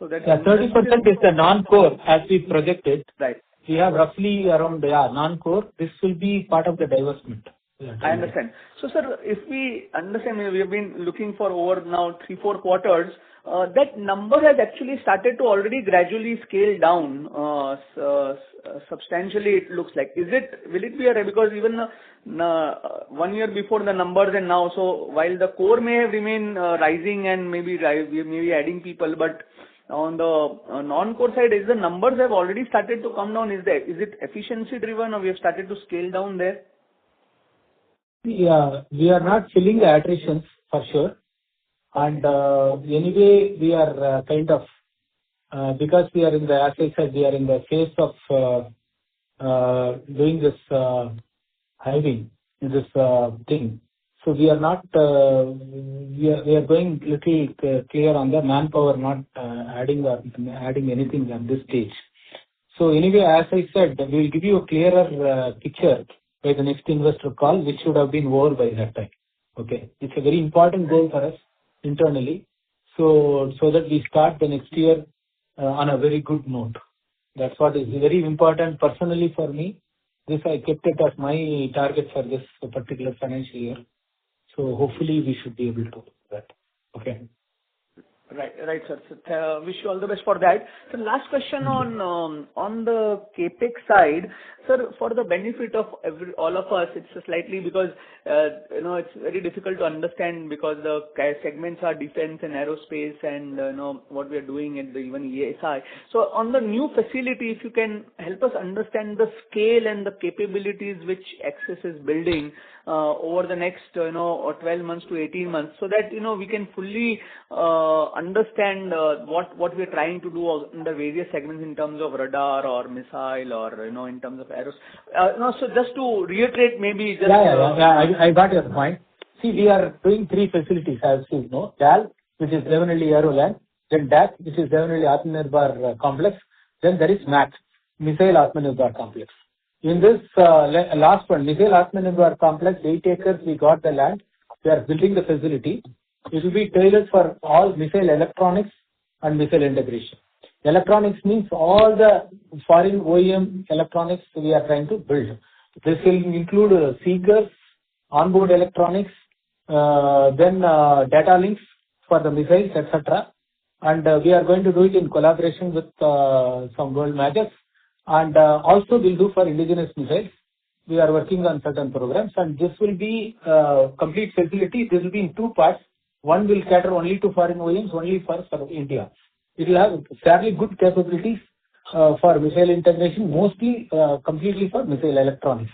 that 30% is the non-core as we projected. Right. We have roughly around non-core. This will be part of the divestment. I understand. So, sir, if we understand, we have been looking for over now 3-4 quarters, that number has actually started to already gradually scale down substantially, it looks like. Will it be because even 1 year before the numbers and now, so while the core may have remained rising and maybe adding people, but on the non-core side, is the numbers have already started to come down? Is it efficiency driven, or we have started to scale down there? Yeah, we are not filling the attritions for sure. And anyway, we are kind of, because we are in the, as I said, we are in the phase of doing this hiring, this thing. So we are not, we are going little clear on the manpower, not adding anything at this stage. So anyway, as I said, we will give you a clearer picture by the next investor call, which should have been over by that time. Okay. It's a very important goal for us internally. So that we start the next year on a very good note. That's what is very important personally for me. This I kept it as my target for this particular financial year. So hopefully we should be able to do that. Okay. Right, sir. So, wish you all the best for that. So last question on the capex side, sir. For the benefit of all of us, it's slightly because it's very difficult to understand because the segments are defense and aerospace and what we are doing and even ESI. So on the new facility, if you can help us understand the scale and the capabilities which Axis is building over the next 12 months to 18 months, so that we can fully understand what we're trying to do in the various segments in terms of radar or missile or, in terms of aeros. So just to reiterate, maybe just... I got your point. See, we are doing 3 facilities, as you know. DAL, which is Devanelli Aeroland, then DAC, which is Devanelli Atmanirbhar Complex, then there is MAC, Missile Atmanirbhar Complex. In this last one, Missile Atmanirbhar Complex, 8 acres, we got the land. We are building the facility. It will be tailored for all missile electronics and missile integration. Electronics means all the foreign OEM electronics we are trying to build. This will include seekers, onboard electronics, then data links for the missiles, etc. And we are going to do it in collaboration with some world majors. And also we'll do for indigenous missiles. We are working on certain programs, and this will be complete facility. This will be in 2 parts. One will cater only to foreign OEMs, only for India. It will have fairly good capabilities for missile integration, mostly completely for missile electronics.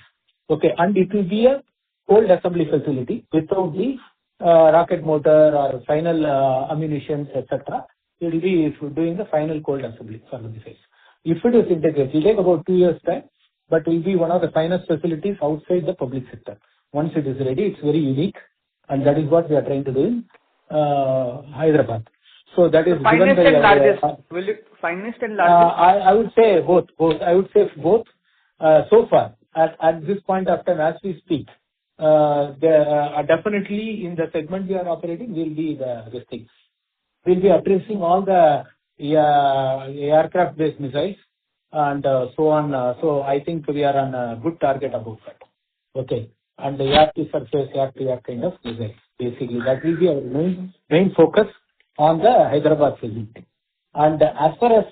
Okay, and it will be a cold assembly facility without the rocket motor or final ammunition, etc. It will be doing the final cold assembly for the missiles. If it is integrated, it will take about 2 years' time, but it will be one of the finest facilities outside the public sector. Once it is ready, it's very unique, and that is what we are trying to do in Hyderabad. So that is finest and largest. Will it finest and largest? I would say both. I would say both. So far, at this point of time, as we speak, definitely in the segment we are operating will be this thing. We'll be addressing all the aircraft-based missiles and so on. So I think we are on a good target about that. Okay. And the air-to-surface, air-to-air kind of missiles. Basically, that will be our main focus on the Hyderabad facility. And as far as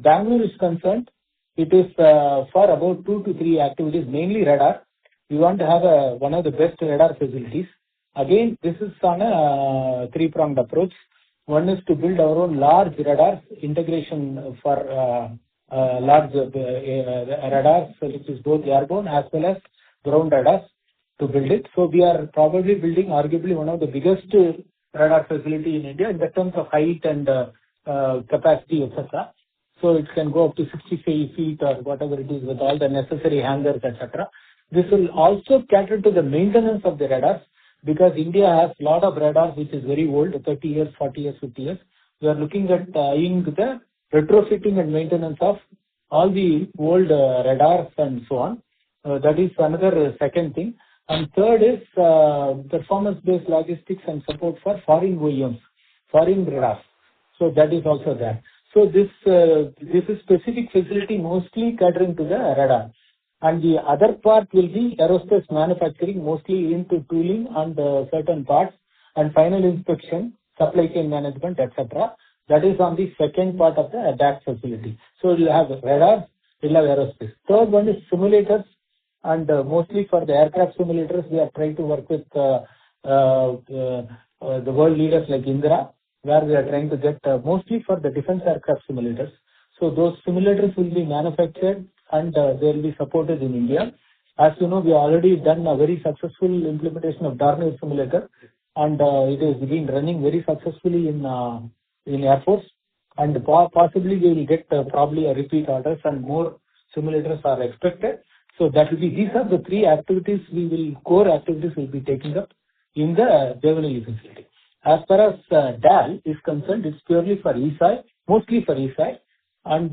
Bangalore is concerned, it is for about 2 to 3 activities, mainly radar. We want to have one of the best radar facilities. Again, this is on a 3-pronged approach. One is to build our own large radar integration for large radars, which is both airborne as well as ground radars, to build it. So we are probably building arguably one of the biggest radar facility in India in the terms of height and capacity, etc. So it can go up to 65 feet or whatever it is with all the necessary hangars, etc. This will also cater to the maintenance of the radars, because India has a lot of radars which is very old, 30 years, 40 years, 50 years. We are looking at the retrofitting and maintenance of all the old radars and so on. That is another second thing. And third is performance-based logistics and support for foreign OEMs, foreign radars. So that is also there. So this is specific facility mostly catering to the radar. And the other part will be aerospace manufacturing, mostly into tooling and certain parts and final inspection, supply chain management, etc. That is on the second part of the DAC facility. So we'll have radars, we'll have aerospace. Third one is simulators, and mostly for the aircraft simulators, we are trying to work with the world leaders like Indra, where we are trying to get mostly for the defense aircraft simulators. So those simulators will be manufactured and they will be supported in India. As you know, we have already done a very successful implementation of Dornier simulator, and it has been running very successfully in Air Force. And possibly we will get probably a repeat orders, and more simulators are expected. So that will be, these are the 3 activities core activities will be taking up in the Devanelli facility. As far as DAL is concerned, it's purely for ESI, mostly for ESI, and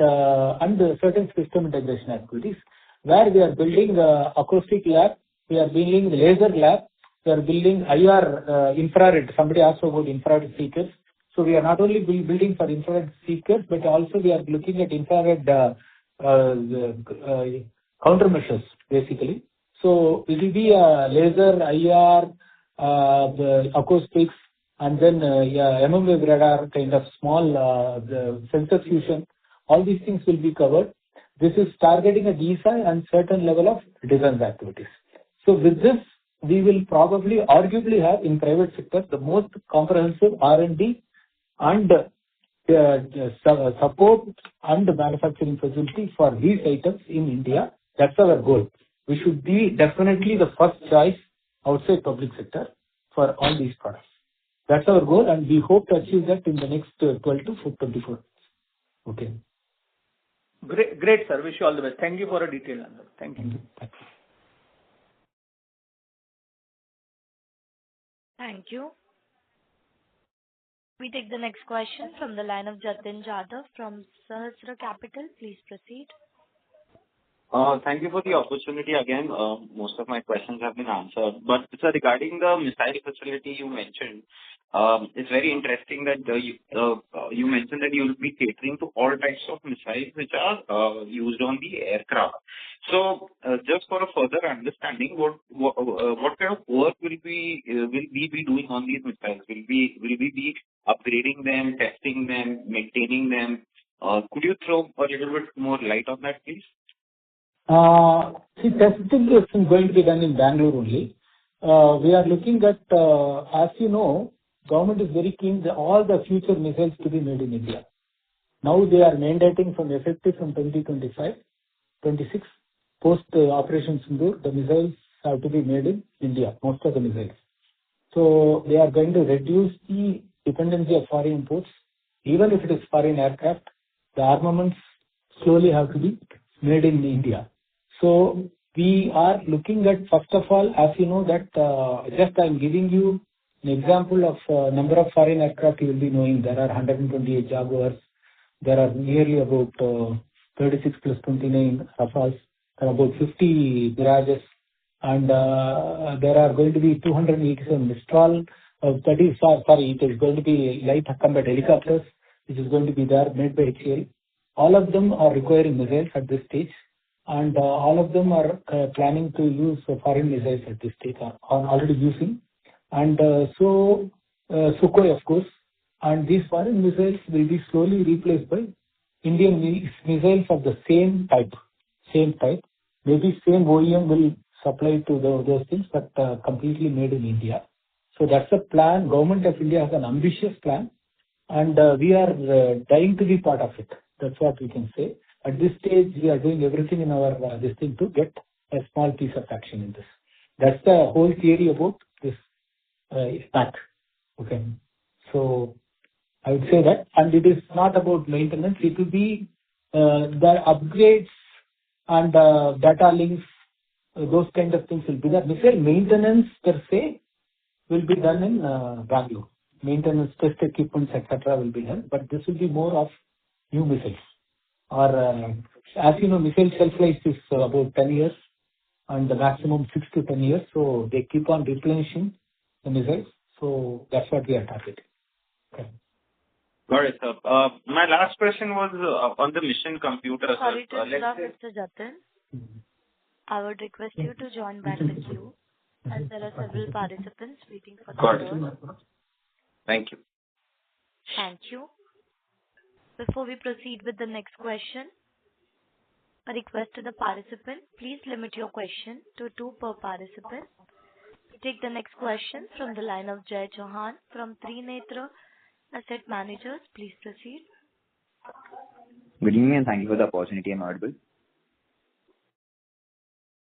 certain system integration activities, where we are building acoustic lab, we are building the laser lab, we are building IR infrared. Somebody asked about infrared seekers. So we are not only building for infrared seekers, but also we are looking at infrared countermeasures, basically. So it will be a laser, IR, the acoustics, and then MM radar kind of small the sensor fusion. All these things will be covered. This is targeting a DSI and certain level of defense activities. So with this, we will probably arguably have in private sector the most comprehensive R&D and support and manufacturing facility for these items in India. That's our goal. We should be definitely the first choice outside public sector for all these products. That's our goal, and we hope to achieve that in the next 12 to 24. Okay. Great, sir. Wish you all the best. Thank you for a detailed answer. Thank you. Thank you. We take the next question from the line of Jatin Jadhav from Sahasra Capital. Please proceed. Thank you for the opportunity again. Most of my questions have been answered. But sir, regarding the missile facility you mentioned, it's very interesting that you mentioned that you will be catering to all types of missiles which are used on the aircraft. So, just for a further understanding, what kind of work will we be doing on these missiles? Will we be upgrading them, testing them, maintaining them? Could you throw a little bit more light on that, please? See, testing is going to be done in Bangalore only. We are looking at, as you know, government is very keen that all the future missiles to be made in India. Now they are mandating from effective from 2025-26, post Operation Sindoor, the missiles have to be made in India, most of the missiles. So they are going to reduce the dependency of foreign imports. Even if it is foreign aircraft, the armaments slowly have to be made in India. So we are looking at, first of all, as you know, that just I am giving you an example of number of foreign aircraft you will be knowing. There are 128 Jaguars. There are nearly about 36 plus 29 Rafales. There are about 50 Mirages. And there are going to be 287 Mistral. It is going to be light combat helicopters, which is going to be there, made by HCL. All of them are requiring missiles at this stage. And all of them are planning to use foreign missiles at this stage, are already using. And so Sukhoi, of course. And these foreign missiles will be slowly replaced by Indian missiles of the same type. Maybe same OEM will supply to those things, but completely made in India. So that's the plan. Government of India has an ambitious plan, and we are dying to be part of it. That's what we can say. At this stage, we are doing everything in our this thing to get a small piece of action in this. That's the whole theory about this path. Okay. So I would say that, and it is not about maintenance. It will be the upgrades and data links, those kind of things will be there. Missile maintenance per se will be done in Bangalore. Maintenance, test equipments, etc. will be done, but this will be more of new missiles. Or as you know, missile shelf life is about 10 years and the maximum 6 to 10 years. So they keep on replenishing the missiles. So that's what we are targeting. Okay. Got it, sir. My last question was on the mission computer. Sorry to interrupt, Mr. Jatin. I would request you to join back the queue, as there are several participants waiting for the turn. Thank you. Thank you. Before we proceed with the next question, a request to the participant, please limit your question to 2 per participant. We take the next question from the line of Jay Chauhan from Trinetra Asset Managers. Please proceed. Good evening and thank you for the opportunity. I'm audible.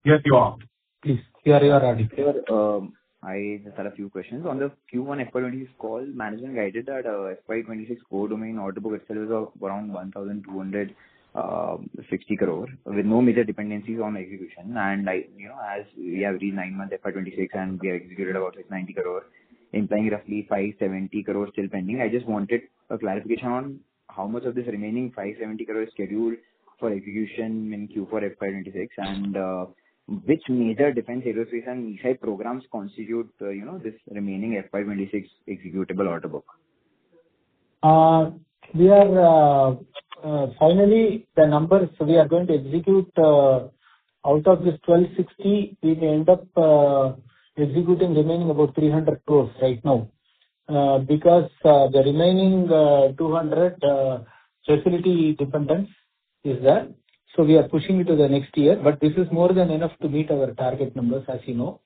Yes, you are. Please, you are audible. I just had a few questions. On the Q1 FY26 call, management guided that FY26 core domain order book itself is of around 1,260 crore with no major dependencies on execution. And as we have reached 9 months FY26 and we have executed about 690 crore, implying roughly 570 crore still pending. I just wanted a clarification on how much of this remaining 570 crore is scheduled for execution in Q4 FY26 and which major defense, aerospace and missile programs constitute, this remaining FY26 executable order book? We are finally the numbers we are going to execute out of this 1260, we may end up executing remaining about 300 crores right now because the remaining 200 facility dependence is there. So we are pushing it to the next year, but this is more than enough to meet our target numbers, as you know.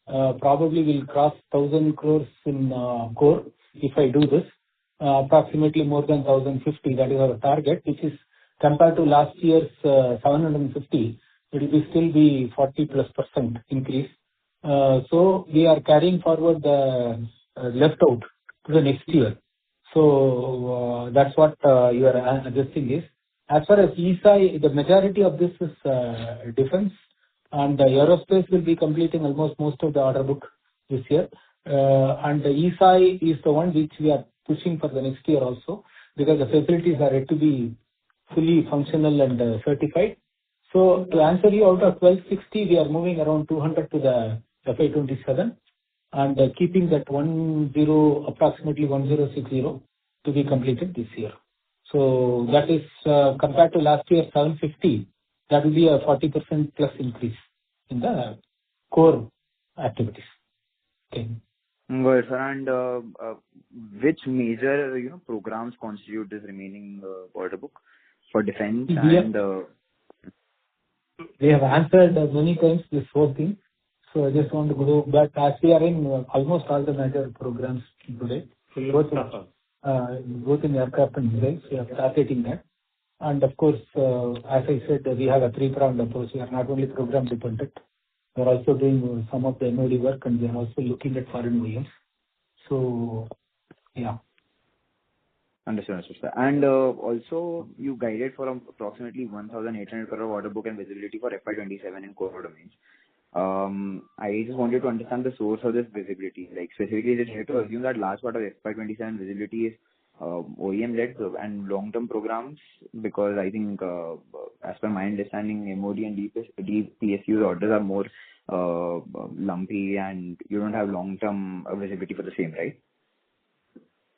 Probably we'll cross 1,000 crores in core if I do this. Approximately more than 1,050, that is our target, which is compared to last year's 750, it will still be 40+% increase. So we are carrying forward the left out to the next year. So that's what your adjusting is. As far as ESI, the majority of this is defense, and the aerospace will be completing almost most of the order book this year. And the ESI is the one which we are pushing for the next year also, because the facilities are yet to be fully functional and certified. So to answer you, out of 1260, we are moving around 200 to the FY27, and keeping that approximately 1060 to be completed this year. So that is compared to last year 750. That will be a 40% plus increase in the core activities. Okay. Good, sir. And which major programs constitute this remaining order book for defense and? We have answered many times this whole thing, so I just want to go back. As we are in almost all the major programs today, both in aircraft and missiles, we are targeting that. And of course, as I said, we have a three-pronged approach. We are not only program dependent, we are also doing some of the MOD work, and we are also looking at foreign OEMs. So, yeah. Understood, sir. And also, you guided for approximately 1,800 crore order book and visibility for FY27 in core domains. I just wanted to understand the source of this visibility. Like specifically, is it here to assume that large part of FY27 visibility is OEM-led and long-term programs? Because I think, as per my understanding, MOD and DPSU orders are more lumpy, and you don't have long-term visibility for the same, right?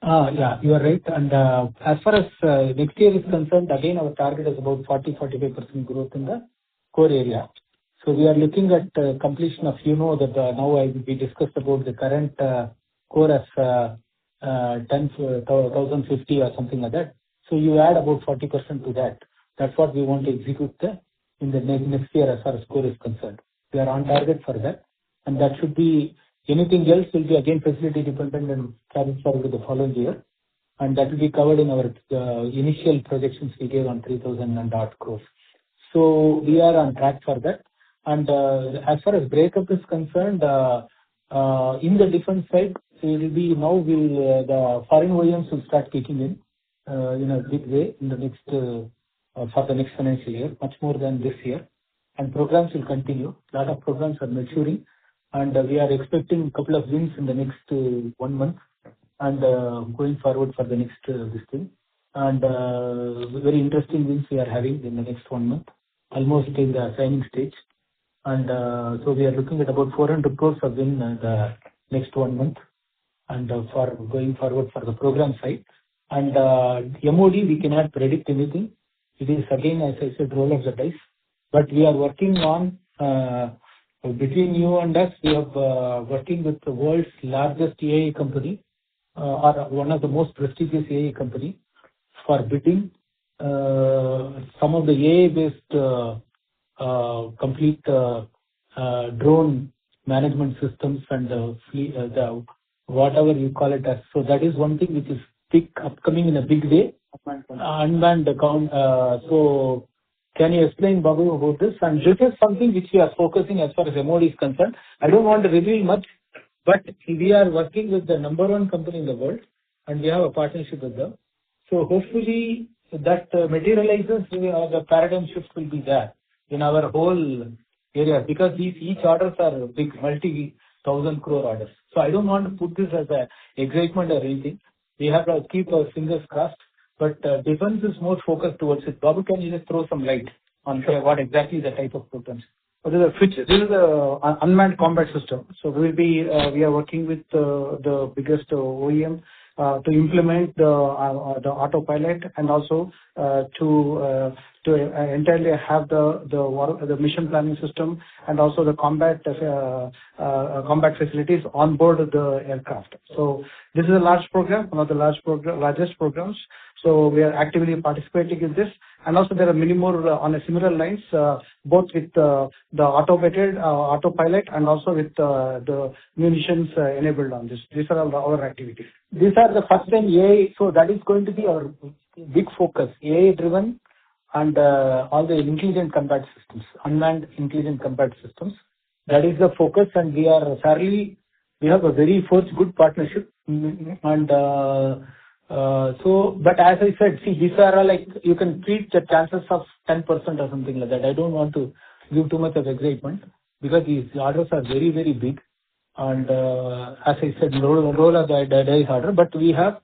Yeah, you are right. And as far as next year is concerned, again, our target is about 40-45% growth in the core area. So we are looking at completion of, that now we discussed about the current core as 10,050 or something like that. So you add about 40% to that. That's what we want to execute in the next year as far as core is concerned. We are on target for that. And that should be, anything else will be again facility dependent and carried forward to the following year. And that will be covered in our initial projections we gave on 3,000 and odd crores. So we are on track for that. And as far as breakup is concerned, in the defense side, it will be now the foreign OEMs will start kicking in a big way in the next for the next financial year, much more than this year. And programs will continue. A lot of programs are maturing, and we are expecting a couple of wins in the next 1 month, and going forward for the next this thing. And very interesting wins we are having in the next 1 month, almost in the signing stage. And so we are looking at about 400 crores of win in the next 1 month, and for going forward for the program side. And MOD, we cannot predict anything. It is again, as I said, roll of the dice. But we are working on, between you and us, we are working with the world's largest AI company, or one of the most prestigious AI company, for bidding some of the AI-based complete drone management systems and the whatever you call it as. So that is one thing which is upcoming in a big way. Unmanned account. So can you explain, Babu, about this? And this is something which we are focusing as far as MOD is concerned. I don't want to reveal much, but we are working with the number one company in the world, and we have a partnership with them. So hopefully that materializes, the paradigm shift will be there in our whole area, because each orders are big, multi-thousand crore orders. So I don't want to put this as a excitement or anything. We have to keep our fingers crossed, but defense is more focused towards it. Babu, can you just throw some light on what exactly the type of programs? This is the unmanned combat system. So we are working with the biggest OEM to implement the autopilot, and also to entirely have the mission planning system, and also the combat facilities on board the aircraft. So this is a large program, one of the largest programs. So we are actively participating in this, and also there are many more on a similar lines, both with the autopilot, and also with the munitions enabled on this. These are all our activities. These are the first time AI, so that is going to be our big focus, AI driven, and all the intelligent combat systems, unmanned intelligent combat systems. That is the focus, and we are fairly we have a very first good partnership. And but as I said, see, these are like, you can treat the chances of 10% or something like that. I don't want to give too much of excitement because these orders are very, very big. And as I said, roll of the dice order. But we have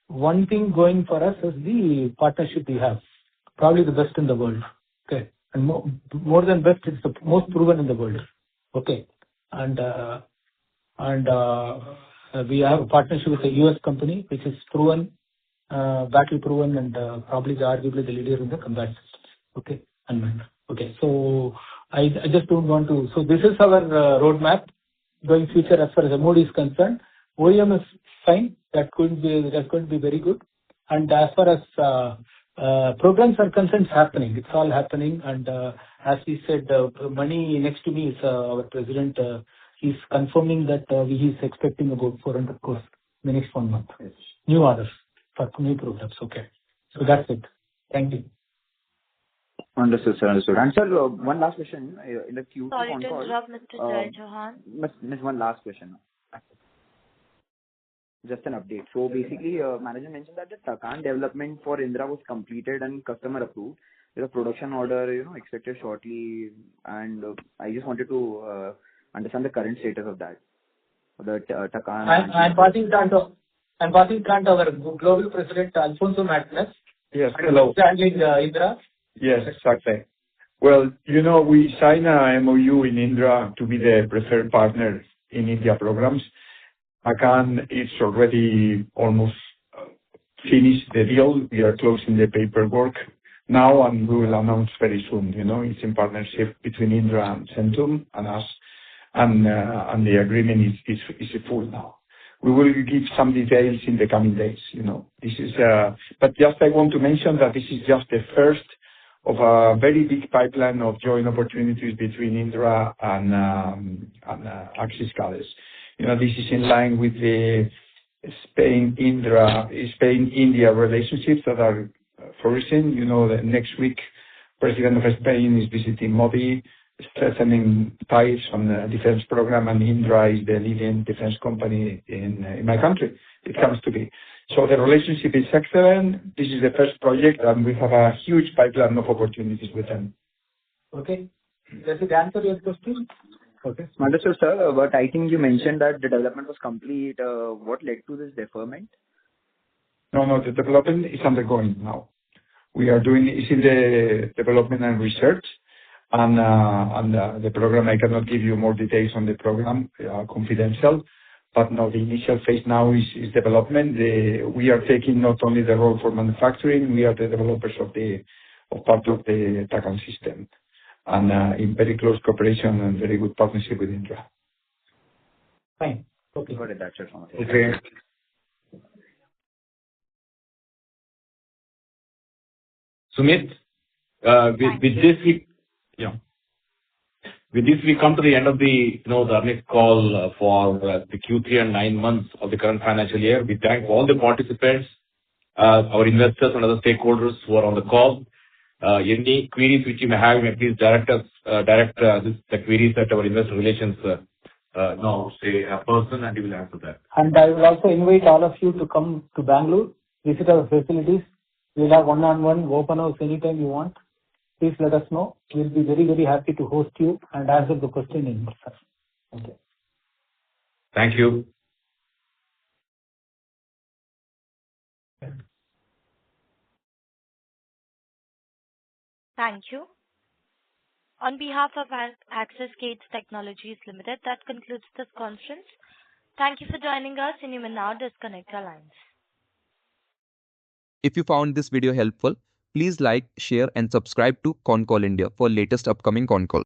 one thing going for us is the partnership we have, probably the best in the world. Okay, and more than best, it's the most proven in the world. Okay, and we have a partnership with a US company which is proven, battle proven, and probably arguably the leader in the combat systems. Okay, and okay, so I just don't want to. So this is our roadmap going future as far as the mode is concerned. OEM is fine. That's going to be very good. And as far as programs are concerned, it's happening. It's all happening. And as we said, money next to me is our president. He's confirming that he is expecting about 400 crores in the next 1 month. Yes. New orders for new programs. Okay. So that's it. Thank you. Understood, sir. Understood. And sir, one last question. In the Q2 Sorry to Concall, interrupt, Mr. Jai Johan. Miss, one last question. Just an update. So basically, manager mentioned that the Takan development for Indra was completed and customer approved. There's a production order, expected shortly. And I just wanted to understand the current status of that. The Takan. I'm passing on to our global president, Alfonso Martinez. Yes, hello. Handling Indra. Yes, exactly. Well, we signed a MOU in Indra to be the preferred partner in India programs. Takan is already almost finished the deal. We are closing the paperwork now, and we will announce very soon. It's in partnership between Indra and Centum and us, and the agreement is full now. We will give some details in the coming days. This is, but just I want to mention that this is just the first of a very big pipeline of joint opportunities between Indra and AXISCADES. This is in line with the Spain-India relationships that are flourishing. The next week, President of Spain is visiting Modi, strengthening ties on the defense program, and Indra is the leading defense company in my country. It comes to be. So the relationship is excellent. This is the first project, and we have a huge pipeline of opportunities with them. Okay. Does it answer your question? Okay. Understood, sir. But I think you mentioned that the development was complete. What led to this deferment? No, the development is undergoing now. We are doing it's in the development and research, and the program. I cannot give you more details on the program, confidential. But no, the initial phase now is development. We are taking not only the role for manufacturing, we are the developers of part of the Takan system, and in very close cooperation and very good partnership with Indra. Fine. Okay. Got it. That's it. Okay. Sumit, with this, we come to the end of the earnings call for the Q3 and 9 months of the current financial year. We thank all the participants, our investors and other stakeholders who are on the call. Any queries which you may have, please direct the queries at our investor relations person, and he will answer that. And I will also invite all of you to come to Bangalore, visit our facilities. We'll have one-on-one open house anytime you want. Please let us know. We'll be very, very happy to host you and answer the question in person. Okay. Thank you. Thank you. On behalf of AXISCADES Technologies Limited, that concludes this conference. Thank you for joining us, and you may now disconnect your lines. If you found this video helpful, please like, share and subscribe to Concall India for latest upcoming Concall.